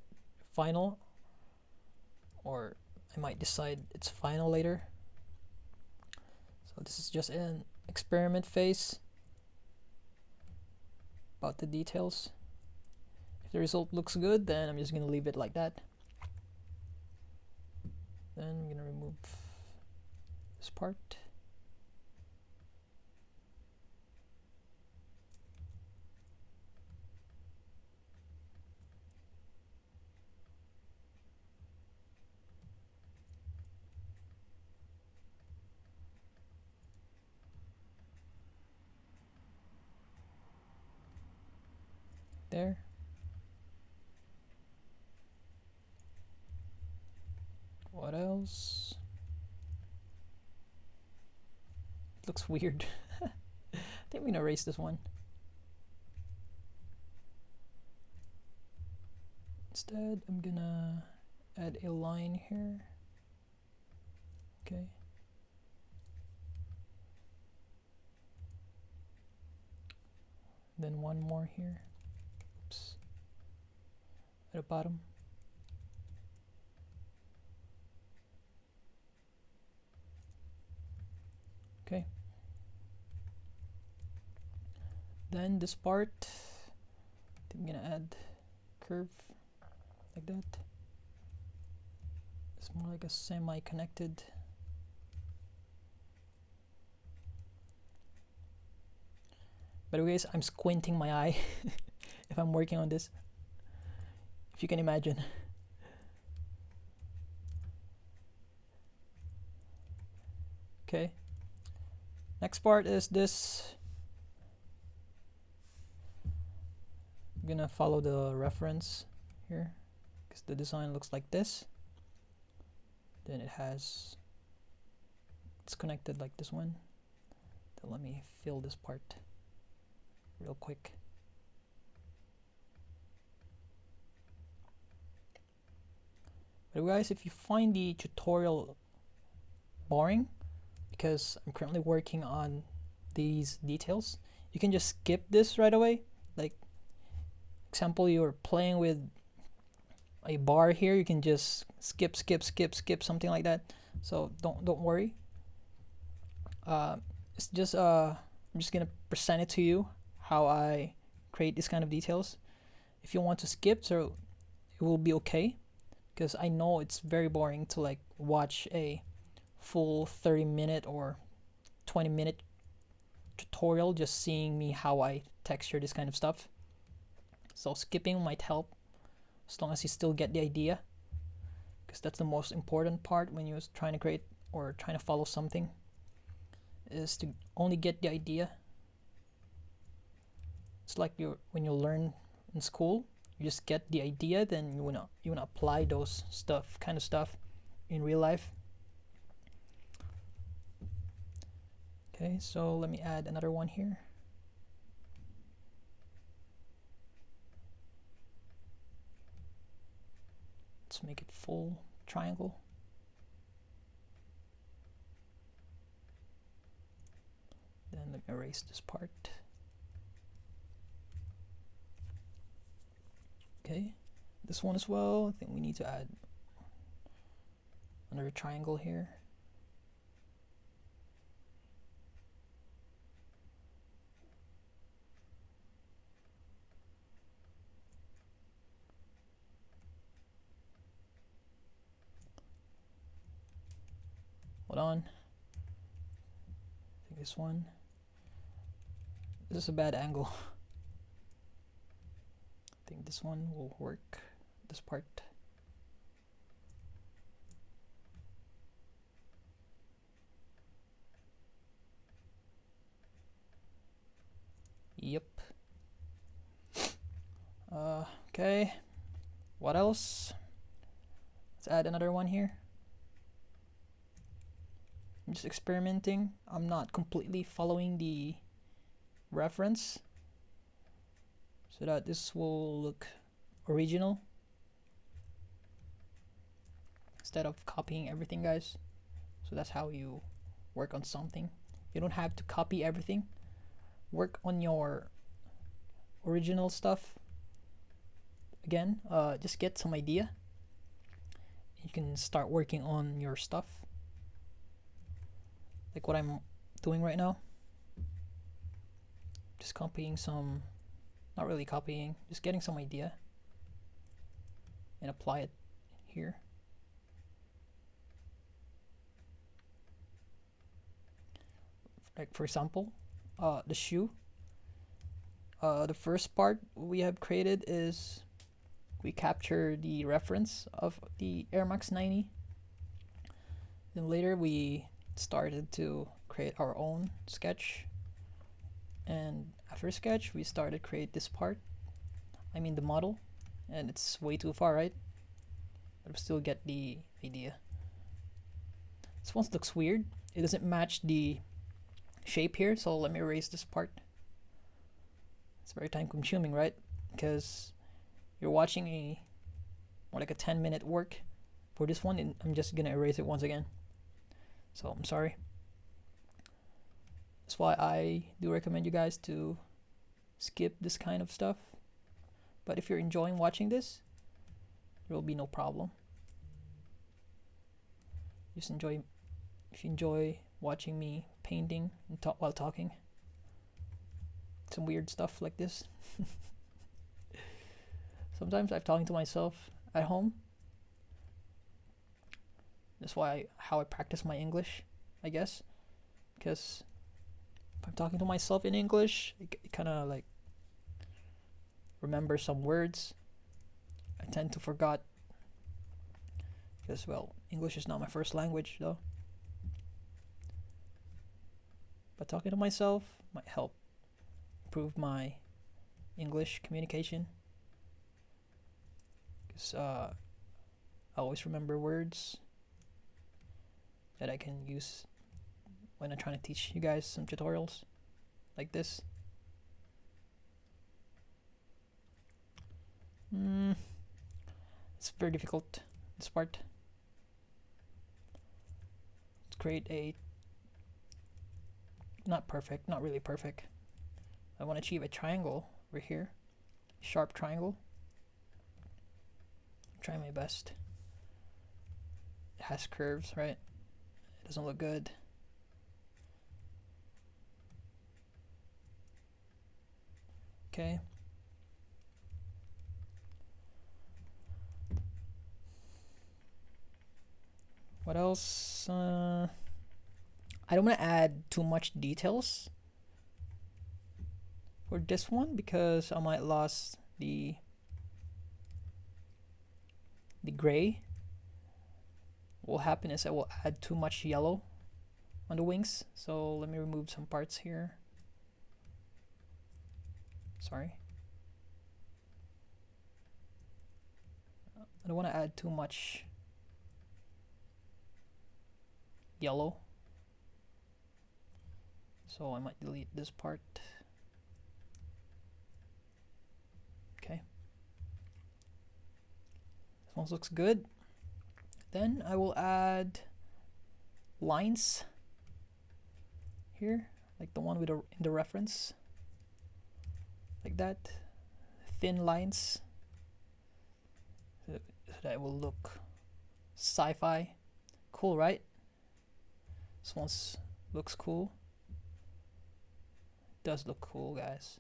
final, or I might decide it's final later. So this is just an experiment phase about the details. If the result looks good, then I'm just gonna leave it like that. Then I'm gonna remove this part. There. What else? It looks weird. I think I'm gonna erase this one. Instead, I'm gonna add a line here. Okay. Then one more here. Oops. At the bottom. Okay. Then this part, I'm gonna add curve like that. It's more like a semi-connected. By the way, guys, I'm squinting my eye if I'm working on this, if you can imagine. Okay. Next part is this. I'm gonna follow the reference here because the design looks like this. Then it's connected like this one. Then let me fill this part real quick. But guys, if you find the tutorial boring, because I'm currently working on these details, you can just skip this right away. Like, example, you're playing with a bar here, you can just skip, something like that. So don't worry. It's just I'm just gonna present it to you how I create this kind of details. If you want to skip, so it will be okay, because I know it's very boring to like watch a full 30-minute or 20-minute tutorial just seeing me how I texture this kind of stuff. So skipping might help, as long as you still get the idea, because that's the most important part when you're trying to create or trying to follow something, is to only get the idea. It's like when you learn in school, you just get the idea, then you wanna apply those kind of stuff in real life. Okay, so let me add another one here. Let's make it full triangle. Then let me erase this part. Okay, this one as well. I think we need to add another triangle here. Hold on. I think this one. This is a bad angle. I think this one will work. This part. Yep. Okay. What else? Let's add another one here. I'm just experimenting. I'm not completely following the reference so that this will look original instead of copying everything, guys. So that's how you work on something. You don't have to copy everything. Work on your original stuff. Again, just get some idea. You can start working on your stuff. Like what I'm doing right now. Just copying some, not really copying, just getting some idea and apply it here. Like for example, the shoe. The first part we have created is we capture the reference of the Air Max 90. Then later we started to create our own sketch, and after sketch we started create this part, I mean the model, and it's way too far, right? But we still get the idea. This one looks weird. It doesn't match the shape here, so let me erase this part. It's very time consuming, right? Because you're watching a more like a 10-minute work for this one, and I'm just gonna erase it once again. So I'm sorry. That's why I do recommend you guys to skip this kind of stuff. But if you're enjoying watching this, there will be no problem. Just enjoy. If you enjoy watching me painting and while talking, some weird stuff like this. Sometimes I'm talking to myself at home. That's how I practice my English, I guess, because if I'm talking to myself in English, it kind of like remember some words. I tend to forget because, well, English is not my first language though. But talking to myself might help improve my English communication, because I always remember words that I can use when I'm trying to teach you guys some tutorials like this. It's very difficult, this part. Let's create a not really perfect. I want to achieve a triangle over here, sharp triangle. I'm trying my best. It has curves, right? It doesn't look good. Okay. What else? I don't want to add too much details for this one because I might lose the gray. What will happen is I will add too much yellow on the wings. So let me remove some parts here. Sorry. I don't want to add too much yellow. So I might delete this part. Okay. one looks good. Then I will add lines here, like the one with in the reference, like that, thin lines, so that it will look sci-fi. Cool, right? This one looks cool. It does look cool, guys.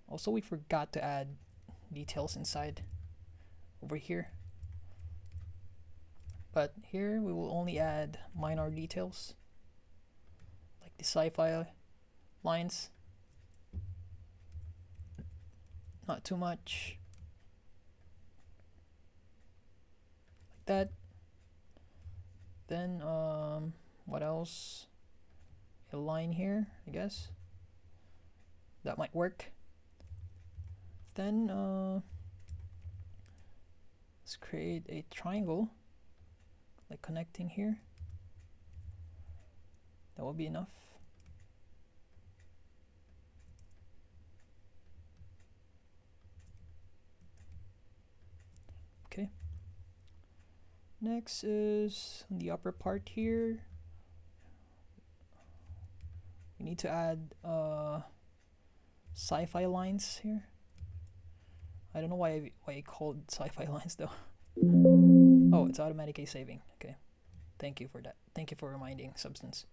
Also, we forgot to add details inside over here, but here we will only add minor details like the sci-fi lines, not too much, like that. Then what else? A line here, I guess that might work. Then let's create a triangle, like connecting here. That will be enough. Okay. Next is on the upper part here. We need to add sci-fi lines here. I don't know why I called sci-fi lines though. Oh, it's automatically saving. Okay. Thank you for that. Thank you for reminding, Substance.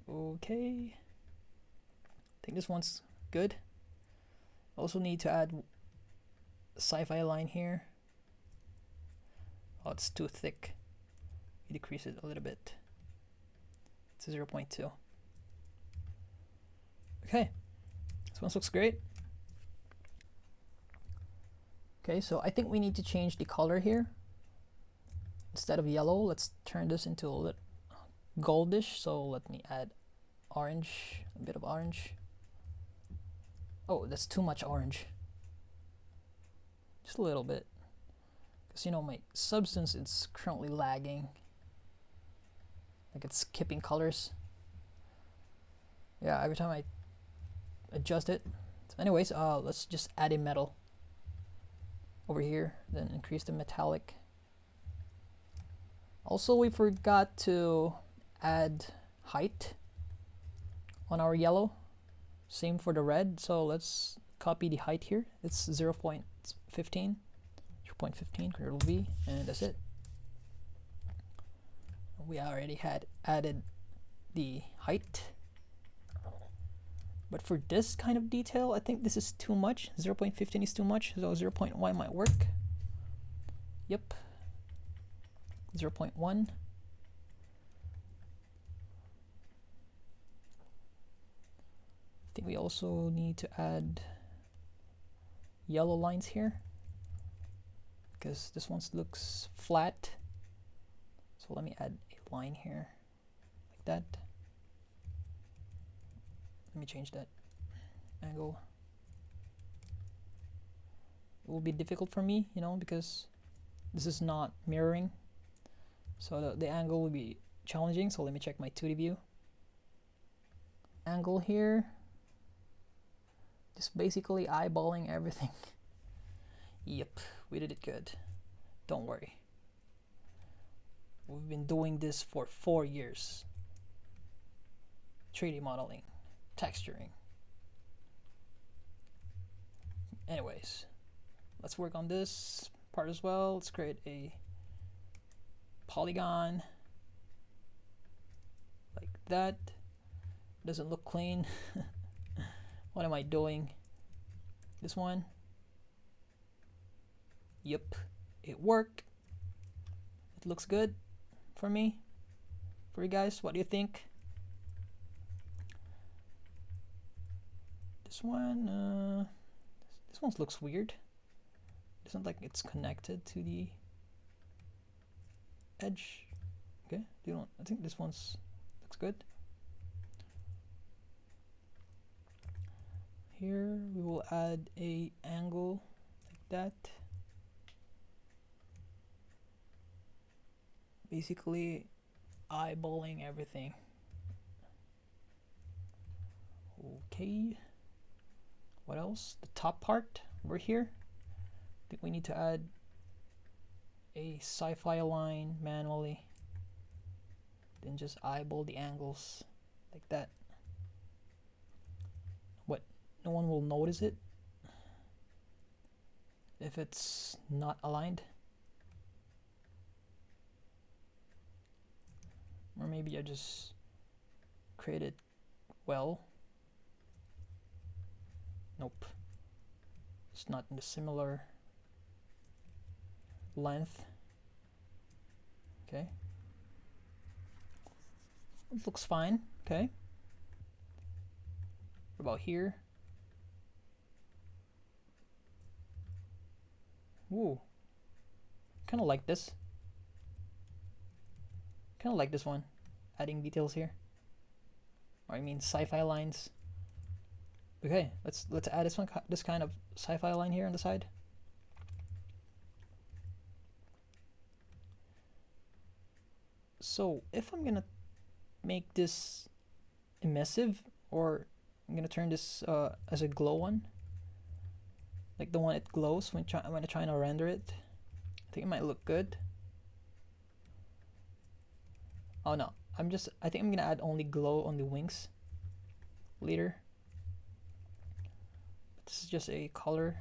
Okay. I think this one's good. Also need to add a sci-fi line here. Oh, it's too thick. You decrease it a little bit. It's a 0.2. Okay. This one looks great. Okay, so I think we need to change the color here. Instead of yellow, let's turn this into a little goldish. So let me add orange, a bit of orange. Oh, that's too much orange. Just a little bit. Because you know, my Substance is currently lagging. Like it's skipping colors. Yeah, every time I adjust it. So anyways, let's just add a metal over here, then increase the metallic. Also, we forgot to add height on our yellow. Same for the red, so let's copy the height here. It's 0.15, 0.15, Control V, and that's it. We already had added the height. But for this kind of detail, I think this is too much. 0.15 is too much, so 0.1 might work. Yep. 0.1. I think we also need to add yellow lines here, because this one looks flat. So let me add a line here, like that. Let me change that angle. It will be difficult for me, you know, because this is not mirroring. So the angle will be challenging. So let me check my 2D view. Angle here. Just basically eyeballing everything. Yep, we did it good. Don't worry. We've been doing this for 4 years. 3D modeling. Texturing. Anyways, let's work on this part as well. Let's create a polygon like that. Doesn't look clean. What am I doing? This one. Yep, it worked. It looks good for me. For you guys, what do you think? This one, this one looks weird. It doesn't like it's connected to the edge. Okay, I think this one's looks good. Here we will add a angle like that. Basically eyeballing everything. Okay. What else? The top part over here. I think we need to add a sci-fi line manually. Then just eyeball the angles like that. What? No one will notice it if it's not aligned. Or maybe I just created well. Nope. It's not in the similar length. Okay. It looks fine. Okay. What about here? Ooh. Kind of like this. Kind of like this one. Adding details here. Or I mean sci-fi lines. Okay, let's add this kind of sci-fi line here on the side. So if I'm gonna make this emissive, or I'm gonna turn this as a glow one, like the one it glows when I'm trying to render it, I think it might look good. Oh no, I think I'm gonna add only glow on the wings later. This is just a color,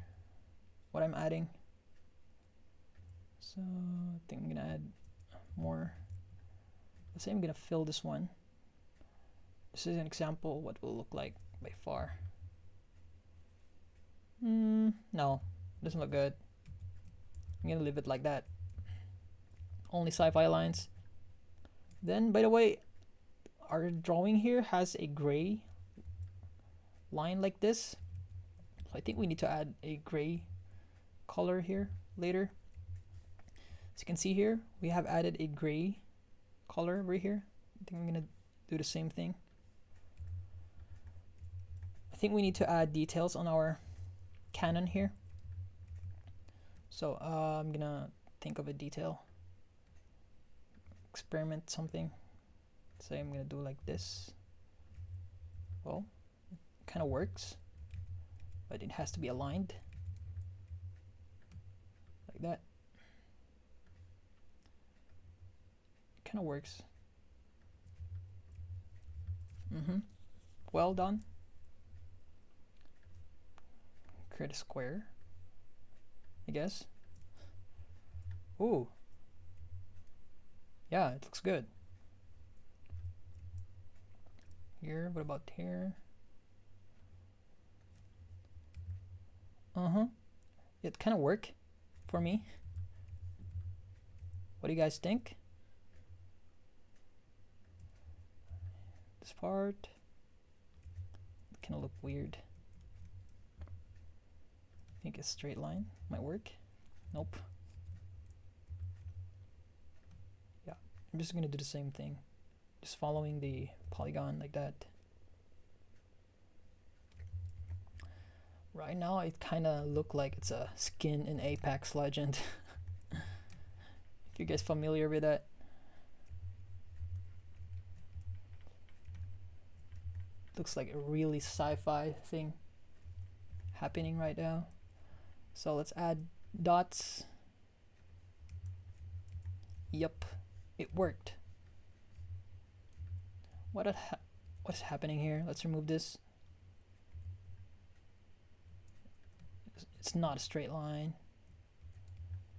what I'm adding. So I think I'm gonna add more. Let's say I'm gonna fill this one. This is an example what will look like by far. No, doesn't look good. I'm gonna leave it like that. Only sci-fi lines. Then, by the way, our drawing here has a gray line like this. So I think we need to add a gray color here later. As you can see here, we have added a gray color right here. I think I'm gonna do the same thing. I think we need to add details on our cannon here. So I'm gonna think of a detail. Experiment something. Say I'm gonna do like this. Well, it kind of works, but it has to be aligned like that. It kind of works. Well done. Create a square, I guess. Ooh. Yeah, it looks good. Here, what about here? It kind of worked for me. What do you guys think? This part kind of look weird. I think a straight line might work. Nope. Yeah, I'm just gonna do the same thing. Just following the polygon like that. Right now it kind of look like it's a skin in Apex Legend. If you guys familiar with that. Looks like a really sci-fi thing happening right now. So let's add dots. Yep, it worked. What is happening here? Let's remove this. It's not a straight line.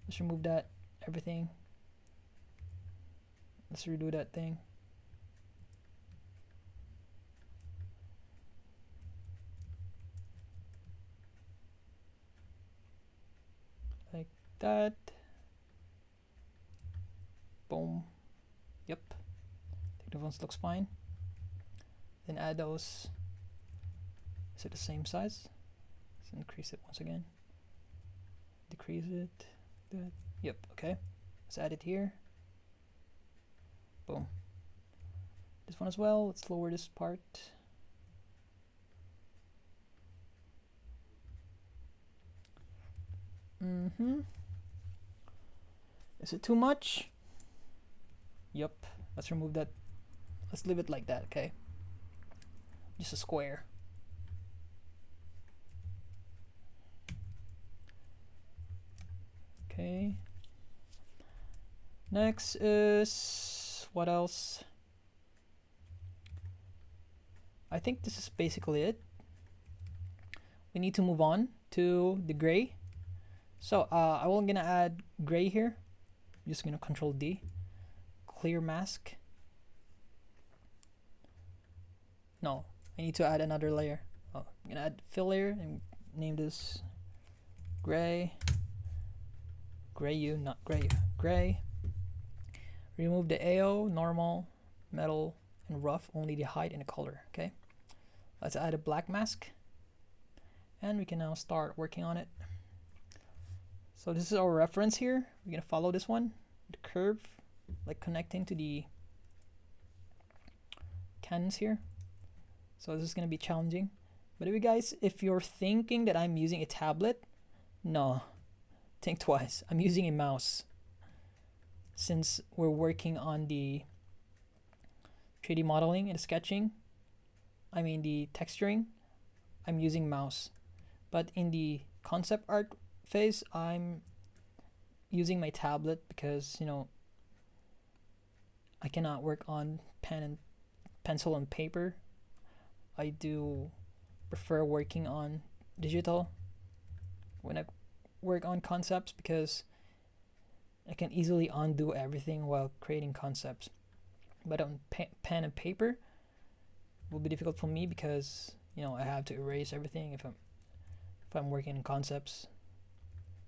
Let's remove that, everything. Let's redo that thing. Like that. Boom. Yep. I think the ones looks fine. Then add those. Is it the same size? Let's increase it once again. Decrease it. That. Yep. Okay. Let's add it here. Boom. This one as well. Let's lower this part. Is it too much? Yep. Let's remove that. Let's leave it like that, okay? Just a square. Okay. Next is what else? I think this is basically it. We need to move on to the gray. So I'm gonna add gray here. I'm just gonna Control D, clear mask. No, I need to add another layer. Oh, I'm gonna add fill layer and name this gray. Not gray. Remove the AO, normal, metal, and rough, only the height and the color. Okay, let's add a black mask, and we can now start working on it. So this is our reference here. We're gonna follow this one, the curve, like connecting to the cannons here. So this is gonna be challenging. But if you're thinking that I'm using a tablet, no, think twice. I'm using a mouse. Since we're working on the 3D modeling and sketching, I mean the texturing, I'm using mouse. But in the concept art phase, I'm using my tablet because, you know, I cannot work on pencil and paper. I do prefer working on digital when I work on concepts because I can easily undo everything while creating concepts. But on pen and paper, it will be difficult for me because, you know, I have to erase everything if I'm working in concepts.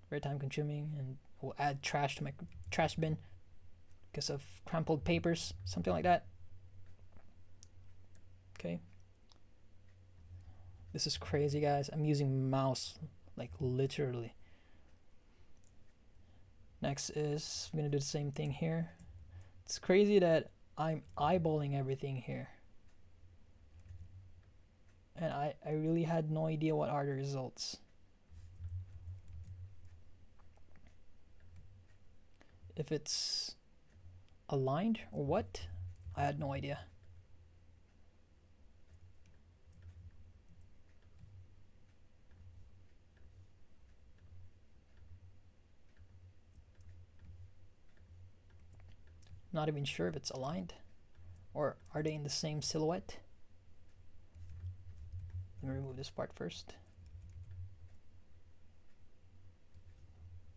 Very time consuming, and will add trash to my trash bin because of crumpled papers, something like that. Okay. This is crazy, guys. I'm using mouse, like literally. Next is I'm gonna do the same thing here. It's crazy that I'm eyeballing everything here. And I really had no idea what are the results. If it's aligned or what, I had no idea. Not even sure if it's aligned, or are they in the same silhouette? Let me remove this part first.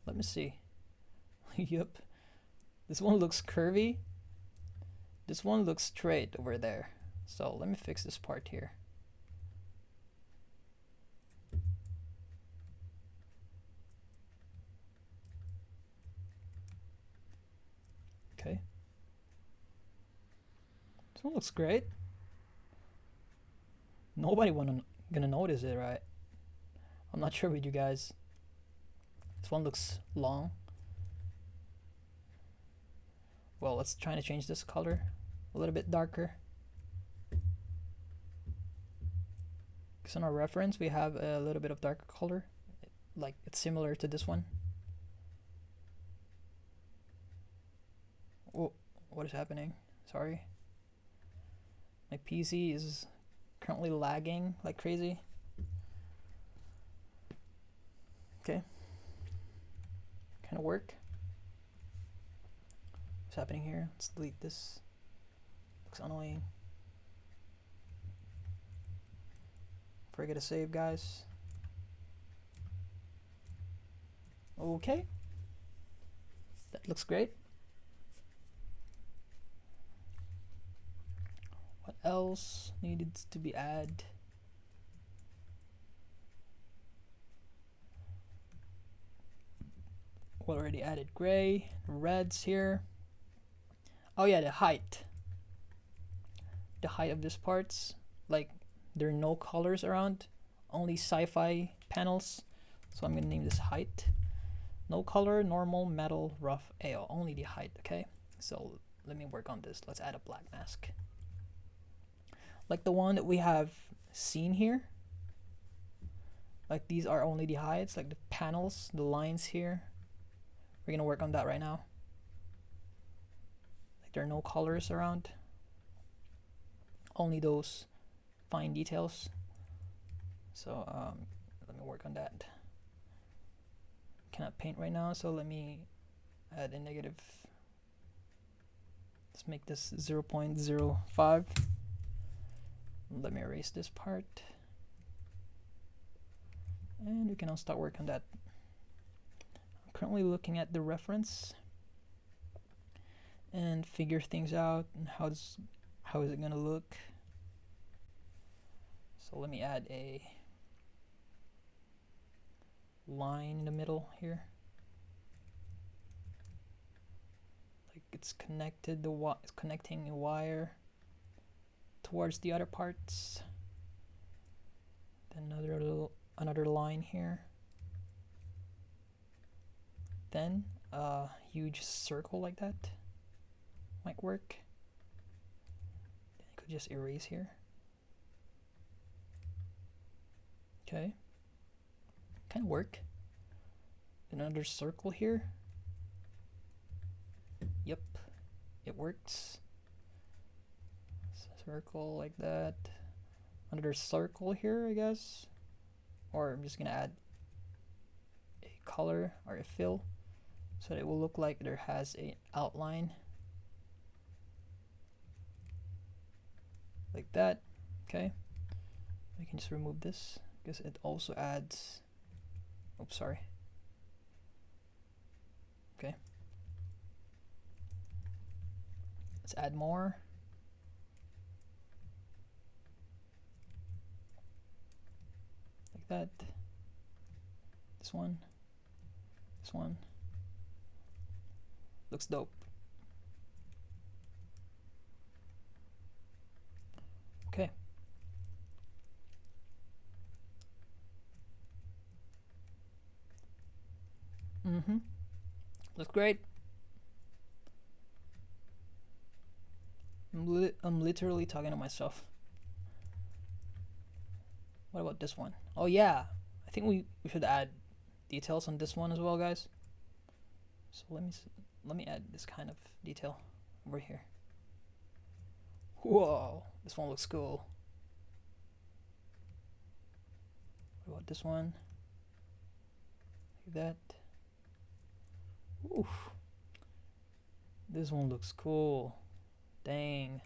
Let me see. Yup. This one looks curvy. This one looks straight over there. So let me fix this part here. Okay. This one looks great. Nobody gonna notice it, right? I'm not sure with you guys. This one looks long. Well, let's try to change this color a little bit darker. Because on our reference, we have a little bit of darker color. Like, it's similar to this one. Oh, what is happening? Sorry. My PC is currently lagging like crazy. Okay. Kind of work. What's happening here? Let's delete this. Looks annoying. Forget to save, guys. Okay. That looks great. What else needed to be added? We already added gray, reds here. Oh yeah, the height. The height of these parts, like there are no colors around, only sci-fi panels. So I'm gonna name this height. No color, normal, metal, rough, AO, only the height. Okay, so let me work on this. Let's add a black mask. Like the one that we have seen here. Like these are only the heights, like the panels, the lines here. We're gonna work on that right now. Like there are no colors around. Only those fine details. So let me work on that. cannot paint right now, so let me add a negative. Let's make this 0.05. Let me erase this part. And we can now start work on that. I'm currently looking at the reference and figure things out and how is it gonna look. So let me add a line in the middle here. Like it's connected, it's connecting a wire towards the other parts. Then another line here. Then a huge circle like that might work. Then you could just erase here. Okay, can work. Another circle here. Yep, it works. Circle like that. Another circle here, I guess. Or I'm just gonna add a color or a fill so that it will look like there has an outline. Like that. Okay. I can just remove this because it also adds. Oops, sorry. Okay. Let's add more. Like that. This one. This one. Looks dope. Okay. Looks great. I'm literally talking to myself. What about this one? Oh yeah, I think we should add details on this one as well, guys. So let me add this kind of detail over here. Whoa, this one looks cool. What about this one? Like that. Oof. This one looks cool. Dang.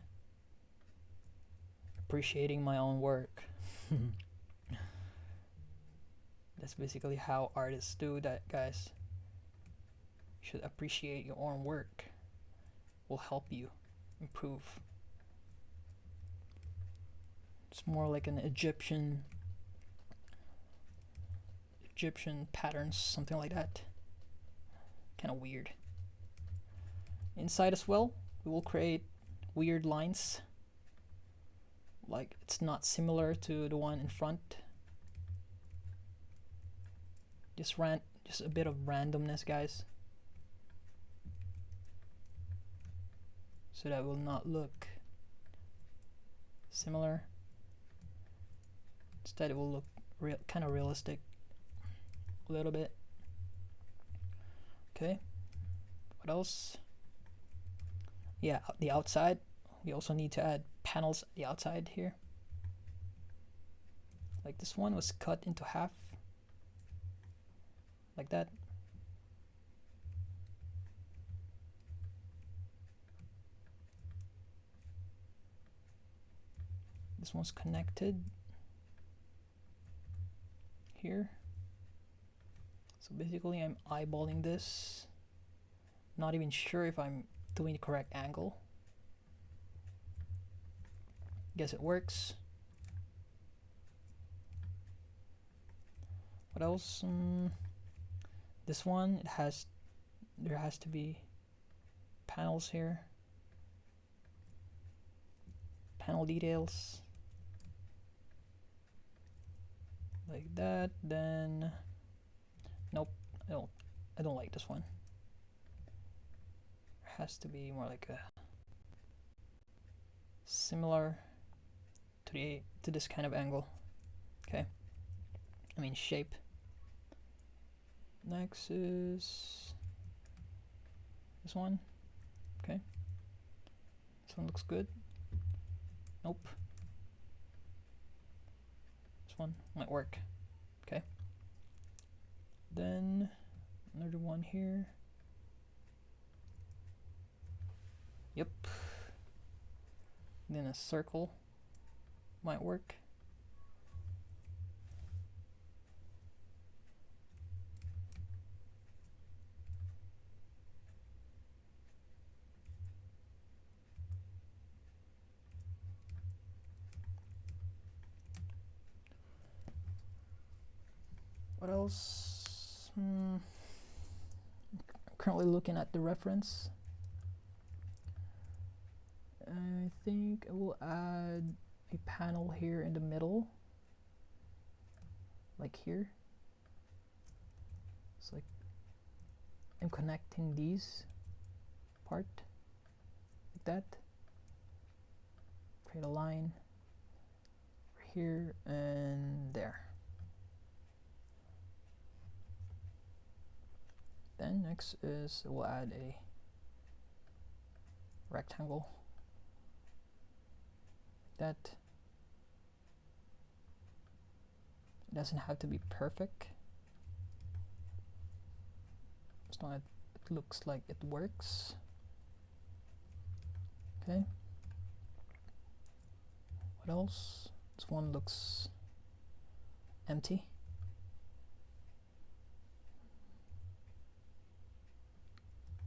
Appreciating my own work. That's basically how artists do that, guys. You should appreciate your own work. It will help you improve. It's more like an Egyptian patterns, something like that. Kind of weird. Inside as well, we will create weird lines. Like it's not similar to the one in front. Just a bit of randomness, guys. So that will not look similar. Instead it will look kind of realistic a little bit. Okay, what else? Yeah, the outside. We also need to add panels on the outside here. Like this one was cut into half. Like that. This one's connected here. So basically I'm eyeballing this. Not even sure if I'm doing the correct angle. Guess it works. What else? This one, there has to be panels here. Panel details. Like that, then nope, I don't like this one. There has to be more like a similar to this kind of angle. Okay. I mean shape. Next is this one. Okay. This one looks good. Nope. This one might work. Okay. Then Another one here. Yep. Then a circle might work. What else? I'm currently looking at the reference. I think I will add a panel here in the middle, like here. It's like I'm connecting these part like that. Create a line here and there. Then next is we'll add a rectangle like that. It doesn't have to be perfect, as long as it looks like it works. Okay. What else? This one looks empty.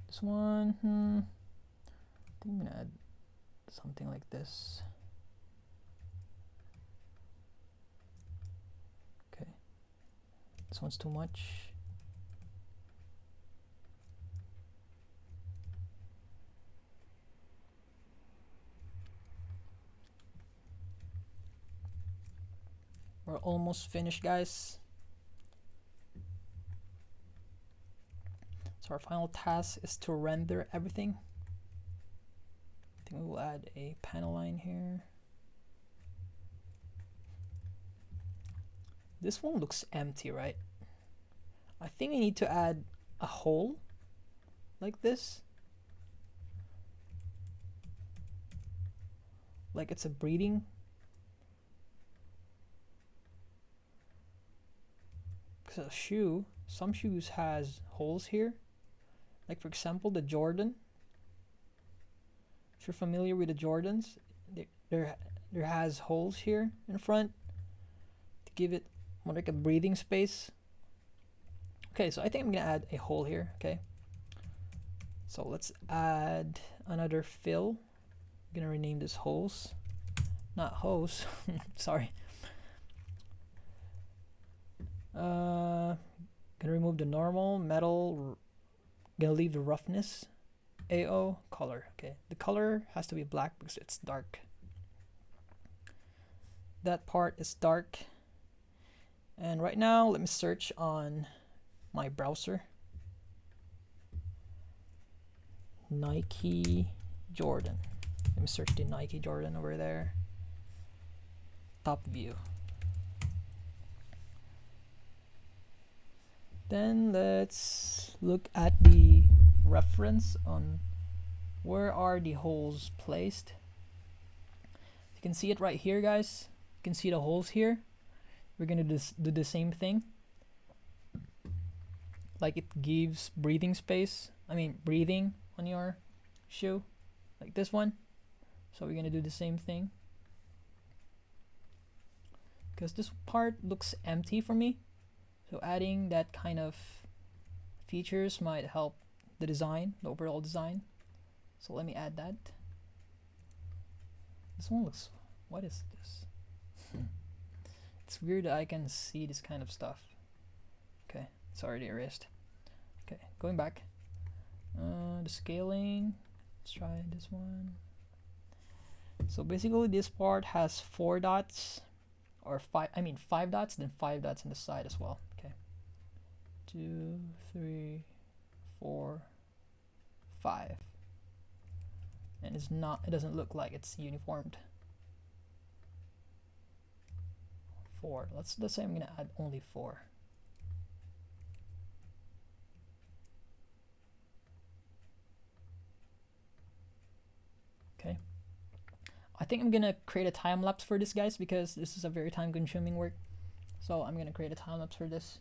This one, I think I'm gonna add something like this. Okay, this one's too much. We're almost finished, guys. So our final task is to render everything. I think we will add a panel line here. This one looks empty, right? I think we need to add a hole like this. Like it's a breathing. Because a shoe, some shoes has holes here. Like for example, the Jordan. If you're familiar with the Jordans, there has holes here in front to give it more like a breathing space. Okay, so I think I'm gonna add a hole here. Okay, so let's add another fill. I'm gonna rename this holes, not hose. Sorry. Gonna remove the normal metal. Gonna leave the roughness. AO color. Okay, the color has to be black because it's dark. That part is dark. And right now, let me search on my browser. Nike Jordan. Let me search the Nike Jordan over there. Top view. Then let's look at the reference on where are the holes placed. You can see it right here, guys. You can see the holes here. We're gonna do the same thing. Like it gives breathing space. I mean breathing on your shoe, like this one. So we're gonna do the same thing. Because this part looks empty for me. So adding that kind of features might help the design, the overall design. So let me add that. This one looks, what is this? It's weird that I can see this kind of stuff. Okay, it's already erased. Okay, going back. The scaling, let's try this one. So basically this part has 4 dots, or 5 dots, then 5 dots on the side as well. Okay, 2, 3, 4, 5, and it's not, it doesn't look like it's uniformed. 4, let's say I'm gonna add only 4. Okay, I think I'm gonna create a time lapse for this, guys, because this is a very time consuming work. So I'm gonna create a time lapse for this.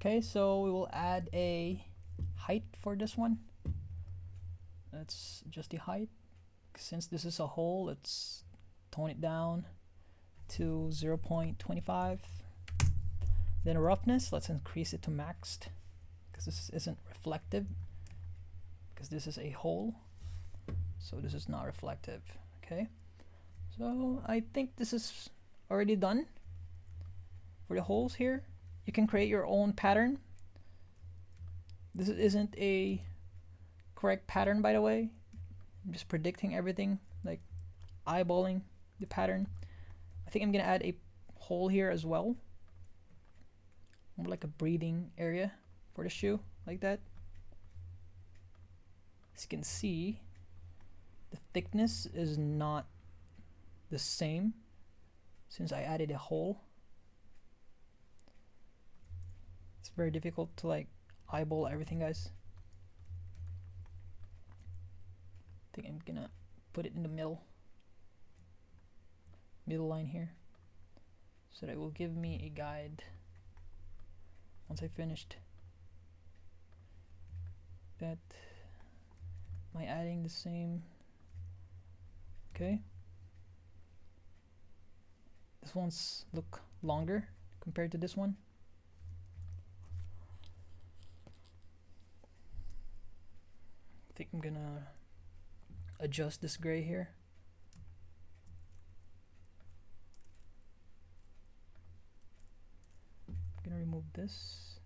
Okay, so we will add a height for this one. Let's adjust the height. Since this is a hole, let's tone it down to 0.25. Then roughness, let's increase it to maxed, because this isn't reflective, because this is a hole, so this is not reflective. Okay, so I think this is already done for the holes here. You can create your own pattern. This isn't a correct pattern, by the way. I'm just predicting everything, like eyeballing the pattern. I think I'm gonna add a hole here as well, more like a breathing area for the shoe, like that. As you can see, the thickness is not the same since I added a hole. It's very difficult to like eyeball everything, guys. I think I'm gonna put it in the middle line here, so that it will give me a guide once I finished. That am I adding the same? Okay, this one's look longer compared to this one. I think I'm gonna adjust this gray here. I'm gonna remove this.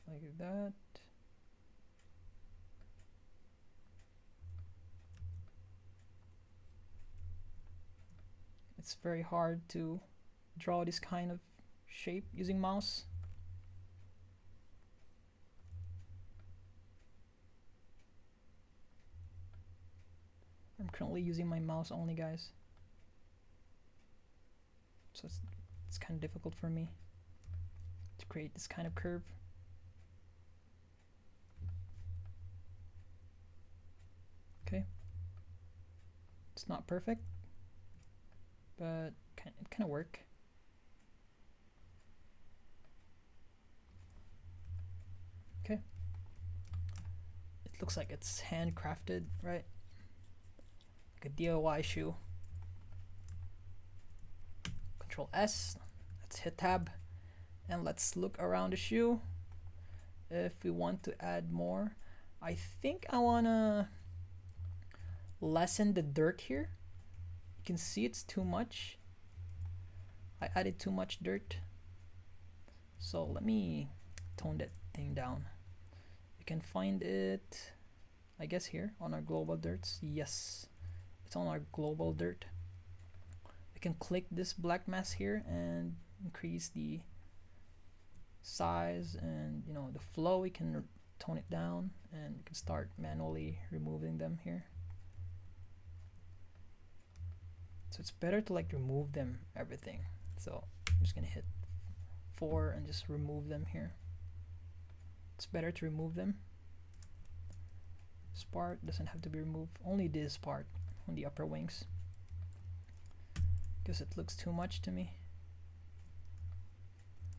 Like that. It's very hard to draw this kind of shape using mouse. I'm currently using my mouse only, guys, so it's kind of difficult for me to create this kind of curve. Okay, it's not perfect, but it kind of work. Okay, it looks like it's handcrafted, right? Like a DIY shoe. Control S, let's hit tab, and let's look around the shoe if we want to add more. I think I wanna lessen the dirt here. You can see it's too much. I added too much dirt, so let me tone that thing down. You can find it, I guess, here on our global dirts. Yes, it's on our global dirt. We can click this black mask here and increase the size, and the flow. We can tone it down, and we can start manually removing them here. So it's better to like remove them, everything. So I'm just gonna hit 4 and just remove them here. It's better to remove them. This part doesn't have to be removed, only this part on the upper wings, because it looks too much to me.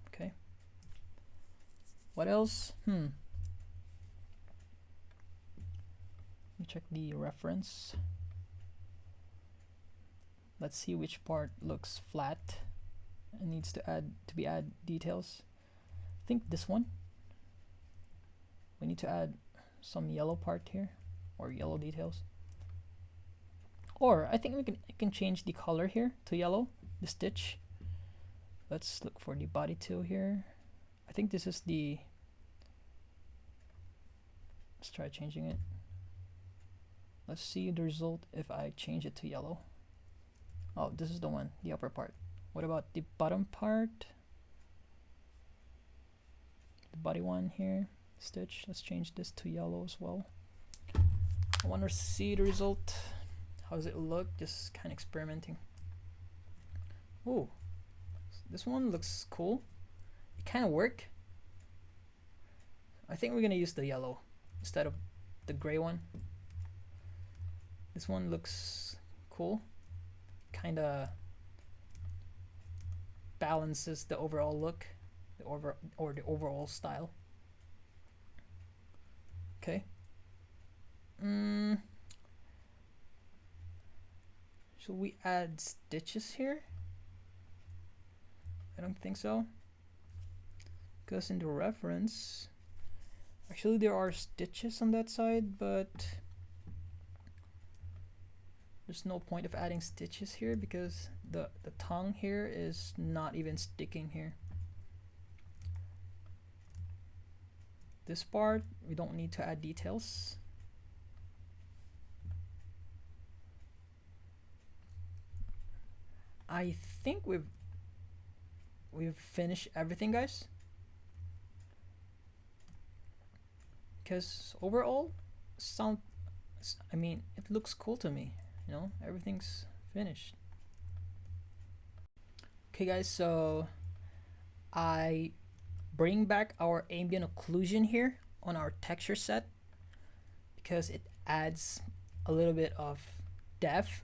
Okay, what else? Let me check the reference. Let's see which part looks flat and needs to be add details. I think this one. We need to add some yellow part here, or yellow details. Or I think we can change the color here to yellow, the stitch. Let's look for the body tool here. I think this is the, let's try changing it. Let's see the result if I change it to yellow. Oh, this is the one, the upper part. What about the bottom part? The body one here, stitch. Let's change this to yellow as well. I want to see the result. How does it look? Just kind of experimenting. Ooh, this one looks cool. It kind of worked. I think we're gonna use the yellow instead of the gray one. This one looks cool. Kinda balances the overall look, the overall style. Okay. Should we add stitches here? I don't think so, because in the reference, actually there are stitches on that side, but there's no point of adding stitches here because the tongue here is not even sticking here. This part, we don't need to add details. I think we've finished everything, guys. Because overall, it looks cool to me. You know, everything's finished. Okay, guys, so I bring back our ambient occlusion here on our texture set because it adds a little bit of depth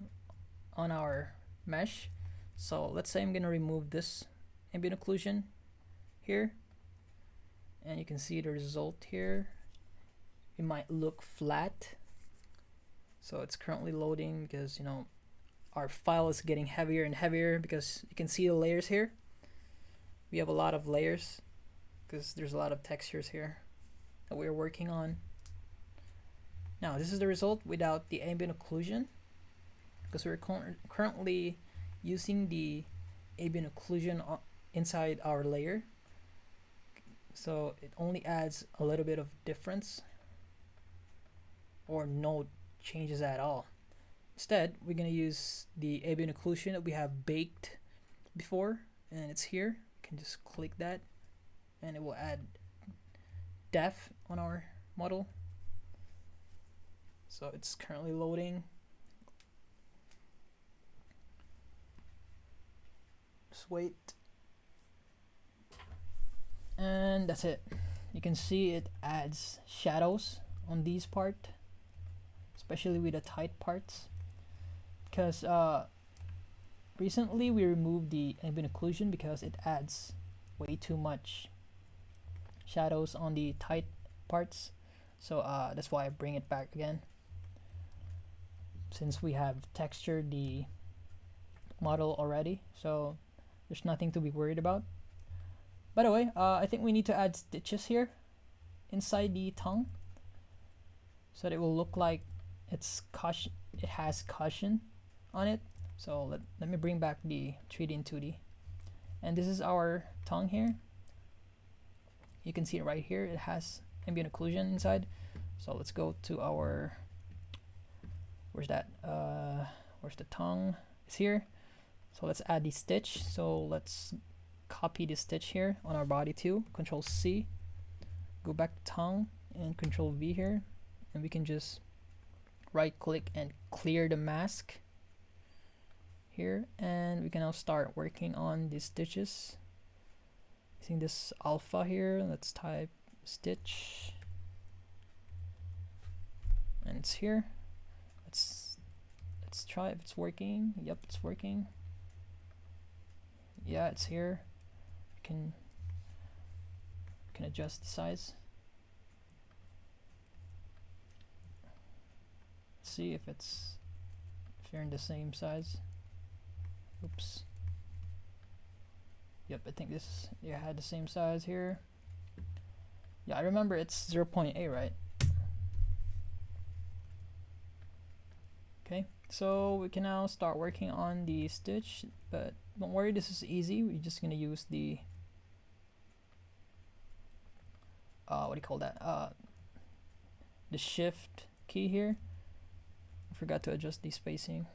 on our mesh. So let's say I'm gonna remove this ambient occlusion here, and you can see the result here. It might look flat, so it's currently loading because, you know, our file is getting heavier and heavier because you can see the layers here. We have a lot of layers because there's a lot of textures here that we're working on. Now this is the result without the ambient occlusion, because we're currently using the ambient occlusion inside our layer, so it only adds a little bit of difference or no changes at all. Instead, we're going to use the ambient occlusion that we have baked before, and it's here. You can just click that and it will add depth on our model. So it's currently loading. Just wait. And that's it. You can see it adds shadows on these part, especially with the tight parts, because recently we removed the ambient occlusion because it adds way too much shadows on the tight parts. So that's why I bring it back again, since we have textured the model already, so there's nothing to be worried about. By the way, I think we need to add stitches here inside the tongue so that it will look like it has cushion on it. So let me bring back the 3D and 2D, and this is our tongue here. You can see it right here, it has ambient occlusion inside. So let's go to our, where's the tongue? It's here. So let's add the stitch. So let's copy the stitch here on our body too. Control C, go back to tongue and Control V here, and we can just right click and clear the mask here, and we can now start working on these stitches using this alpha here. Let's type stitch, and it's here. Let's try if it's working. Yep, it's working. Yeah, it's here. Can adjust the size. Let's see if you're in the same size. Oops. Yep, I think you had the same size here. Yeah, I remember it's 0.8, right? Okay, so we can now start working on the stitch, but don't worry, this is easy. We're just gonna use the what do you call that? The shift key here. I forgot to adjust the spacing.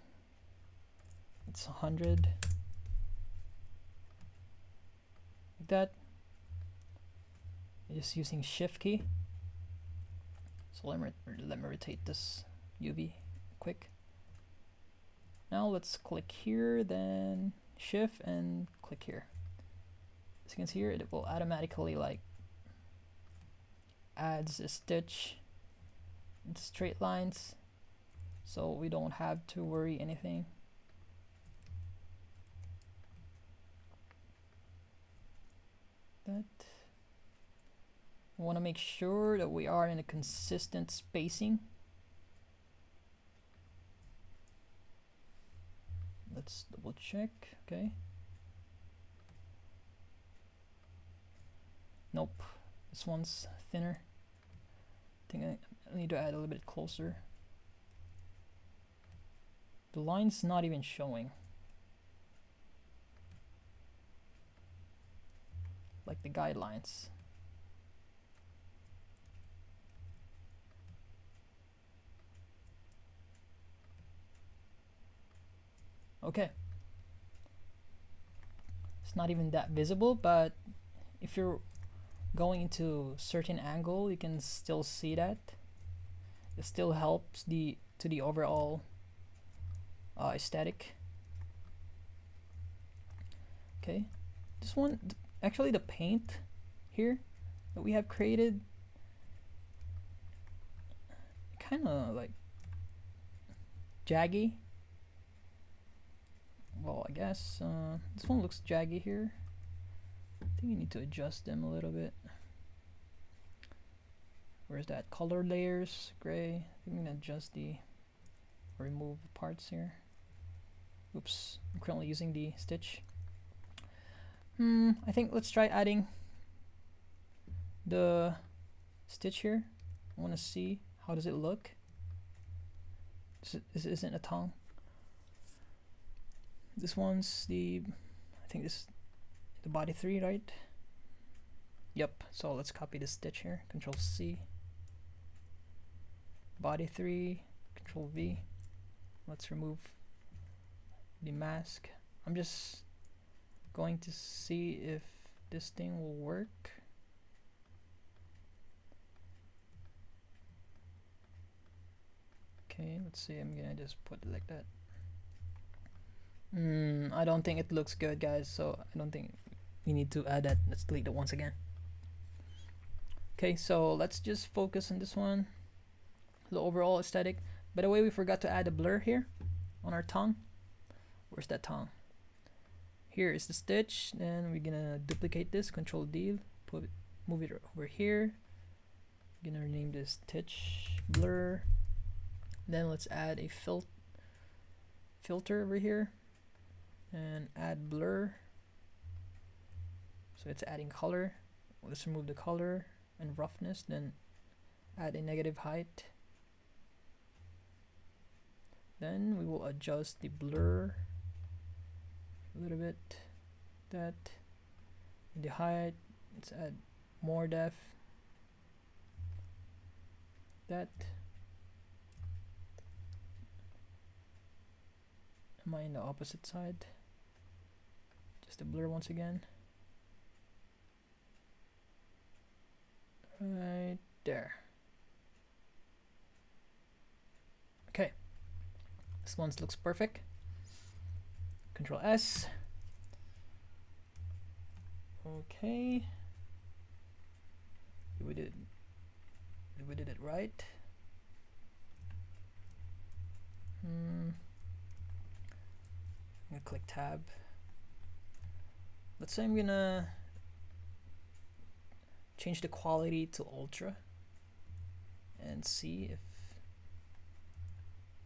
It's 100. Like that. Just using shift key. So let me rotate this UV quick. Now let's click here, then shift and click here. As you can see here, it will automatically like adds a stitch in straight lines, so we don't have to worry anything. that. I want to make sure that we are in a consistent spacing. Let's double check. Okay. Nope. This one's thinner. I think I need to add a little bit closer. The line's not even showing. Like the guidelines. Okay. It's not even that visible, but if you're going into certain angle, you can still see that. It still helps the overall aesthetic. Okay, this one, actually the paint here that we have created, kind of like jaggy. Well, I guess this one looks jaggy here. I think you need to adjust them a little bit. Where's that? Color layers, gray. I think I'm gonna adjust remove parts here. Oops, I'm currently using the stitch. I think let's try adding the stitch here. I want to see how does it look. This isn't a tongue. This one's I think this is the body 3, right? Yep, so let's copy the stitch here. Control C. Body 3, Control V. Let's remove the mask. I'm just going to see if this thing will work. Okay, let's see. I'm gonna just put it like that. I don't think it looks good, guys, so I don't think we need to add that. Let's delete it once again. Okay, so let's just focus on this one, the overall aesthetic. By the way, we forgot to add a blur here on our tongue. Where's that tongue? Here is the stitch. Then we're gonna duplicate this, Control D, move it over here. I'm gonna rename this stitch blur. Then let's add a filter over here and add blur. So it's adding color. Let's remove the color and roughness, then add a negative height. Then we will adjust the blur a little bit. That the height, let's add more depth. That. Am I in the opposite side? Just the blur once again. Right there. Okay. This one looks perfect. Control S. Okay. We did it right. I'm gonna click tab. Let's say I'm gonna change the quality to ultra and see if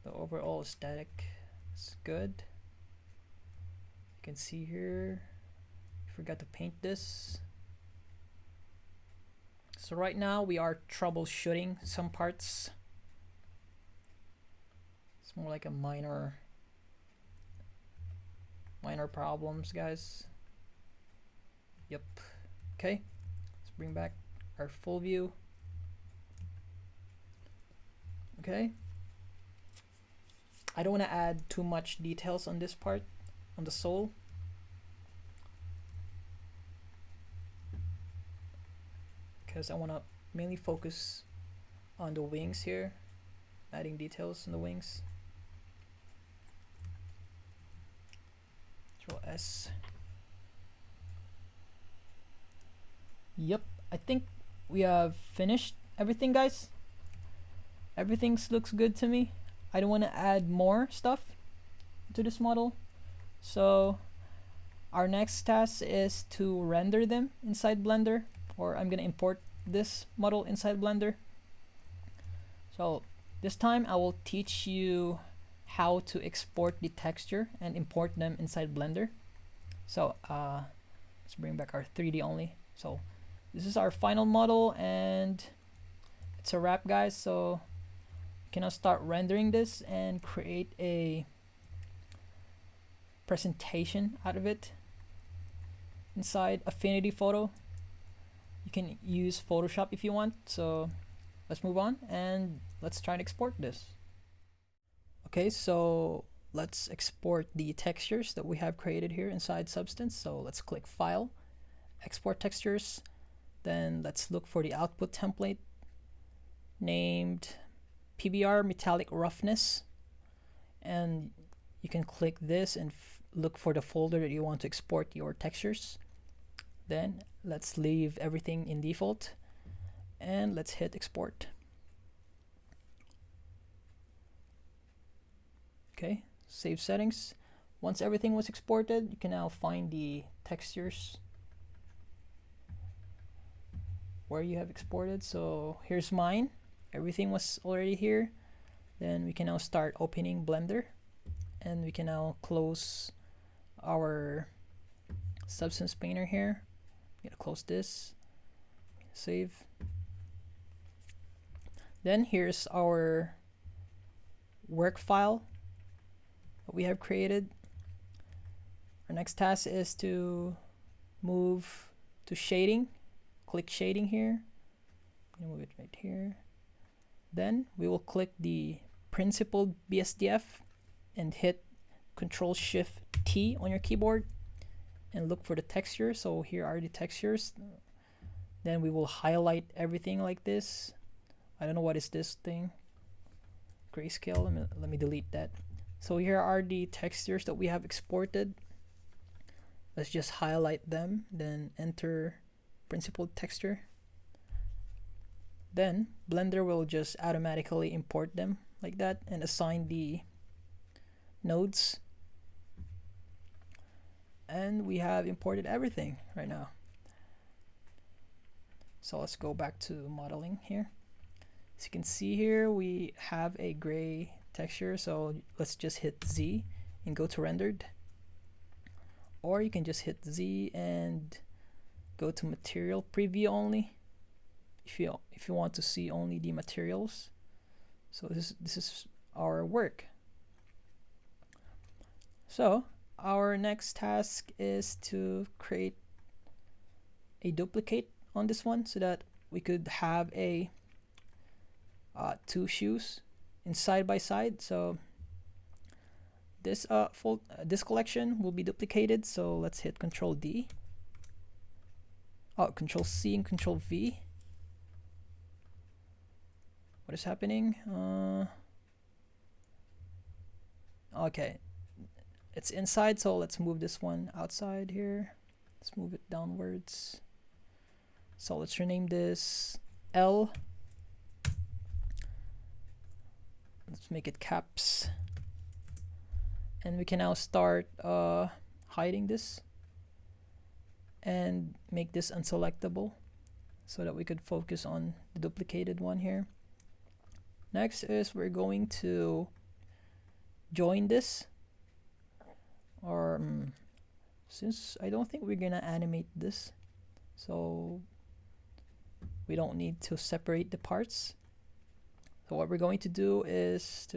the overall aesthetic is good. You can see here, I forgot to paint this. So right now we are troubleshooting some parts. It's more like a minor problems, guys. Yep. Okay, let's bring back our full view. Okay, I don't want to add too much details on this part, on the sole. Because I want to mainly focus on the wings here, adding details on the wings. Control S. Yep, I think we have finished everything, guys. Everything looks good to me. I don't want to add more stuff to this model, so Our next task is to render them inside Blender, or I'm gonna import this model inside Blender. So this time I will teach you how to export the texture and import them inside Blender. So let's bring back our 3D only. So this is our final model and it's a wrap, guys. So you can now start rendering this and create a presentation out of it inside Affinity Photo. You can use Photoshop if you want. So let's move on and let's try and export this. Okay, so let's export the textures that we have created here inside Substance. So let's click File, Export Textures. Then let's look for the output template named PBR Metallic Roughness. And you can click this and look for the folder that you want to export your textures. Then let's leave everything in default and let's hit export. Okay, save settings. Once everything was exported, you can now find the textures where you have exported. So here's mine. Everything was already here. Then we can now start opening Blender and we can now close our Substance Painter here. I'm gonna close this, save. Then here's our work file that we have created. Our next task is to move to shading. Click shading here. I'm gonna move it right here. Then we will click the principled BSDF and hit Control-Shift-T on your keyboard and look for the texture. So here are the textures. Then we will highlight everything like this. I don't know what is this thing. Grayscale. Let me delete that. So here are the textures that we have exported. Let's just highlight them, then enter principled texture. Then Blender will just automatically import them like that and assign the nodes. And we have imported everything right now. So let's go back to modeling here. As you can see here, we have a gray texture. So let's just hit Z and go to rendered. Or you can just hit Z and go to material preview only if you want to see only the materials. So this is our work. So our next task is to create a duplicate on this one so that we could have a two shoes in side by side. So this this collection will be duplicated. So let's hit Control D. Control C and Control V. What is happening? Okay, it's inside, so let's move this one outside here. Let's move it downwards. So let's rename this L. Let's make it caps. And we can now start hiding this and make this unselectable so that we could focus on the duplicated one here. Next is we're going to join this, or since I don't think we're gonna animate this, so we don't need to separate the parts. So what we're going to do is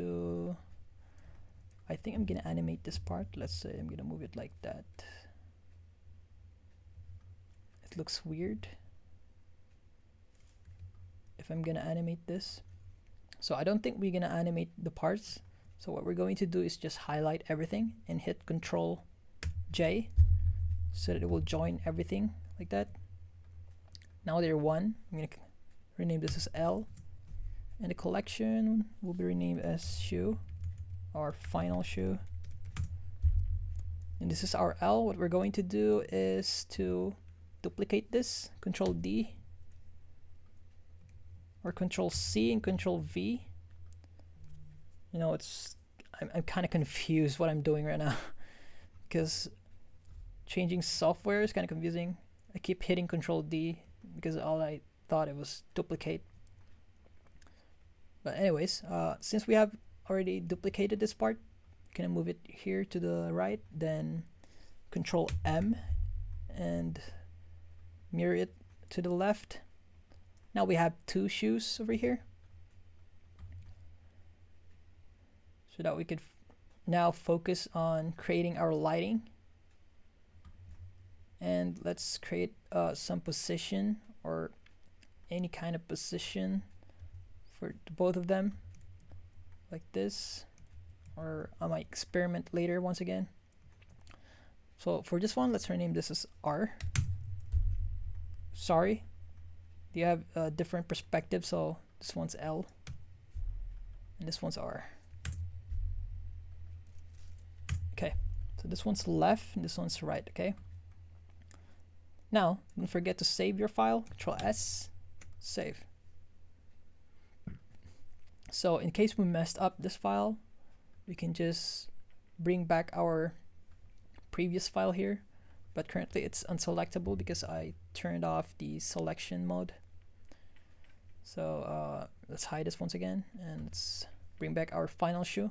I think I'm gonna animate this part. Let's say I'm gonna move it like that. It looks weird if I'm gonna animate this. So I don't think we're gonna animate the parts. So what we're going to do is just highlight everything and hit Control J so that it will join everything like that. Now they're one. I'm gonna rename this as L, and the collection will be renamed as shoe, our final shoe. And this is our L. What we're going to do is to duplicate this. Control D or Control C and Control V. You know, I'm kind of confused what I'm doing right now because changing software is kind of confusing. I keep hitting Control D because all I thought it was duplicate. But anyways, since we have already duplicated this part, can I move it here to the right, then Control M and mirror it to the left. Now we have two shoes over here, so that we could now focus on creating our lighting. And let's create some position or any kind of position for both of them, like this, or I might experiment later once again. So for this one, let's rename this as R. Sorry, you have a different perspective, so this one's L and this one's R. Okay, so this one's left and this one's right. Okay, now don't forget to save your file. Control S, save. So in case we messed up this file, we can just bring back our previous file here, but currently it's unselectable because I turned off the selection mode. So let's hide this once again and let's bring back our final shoe.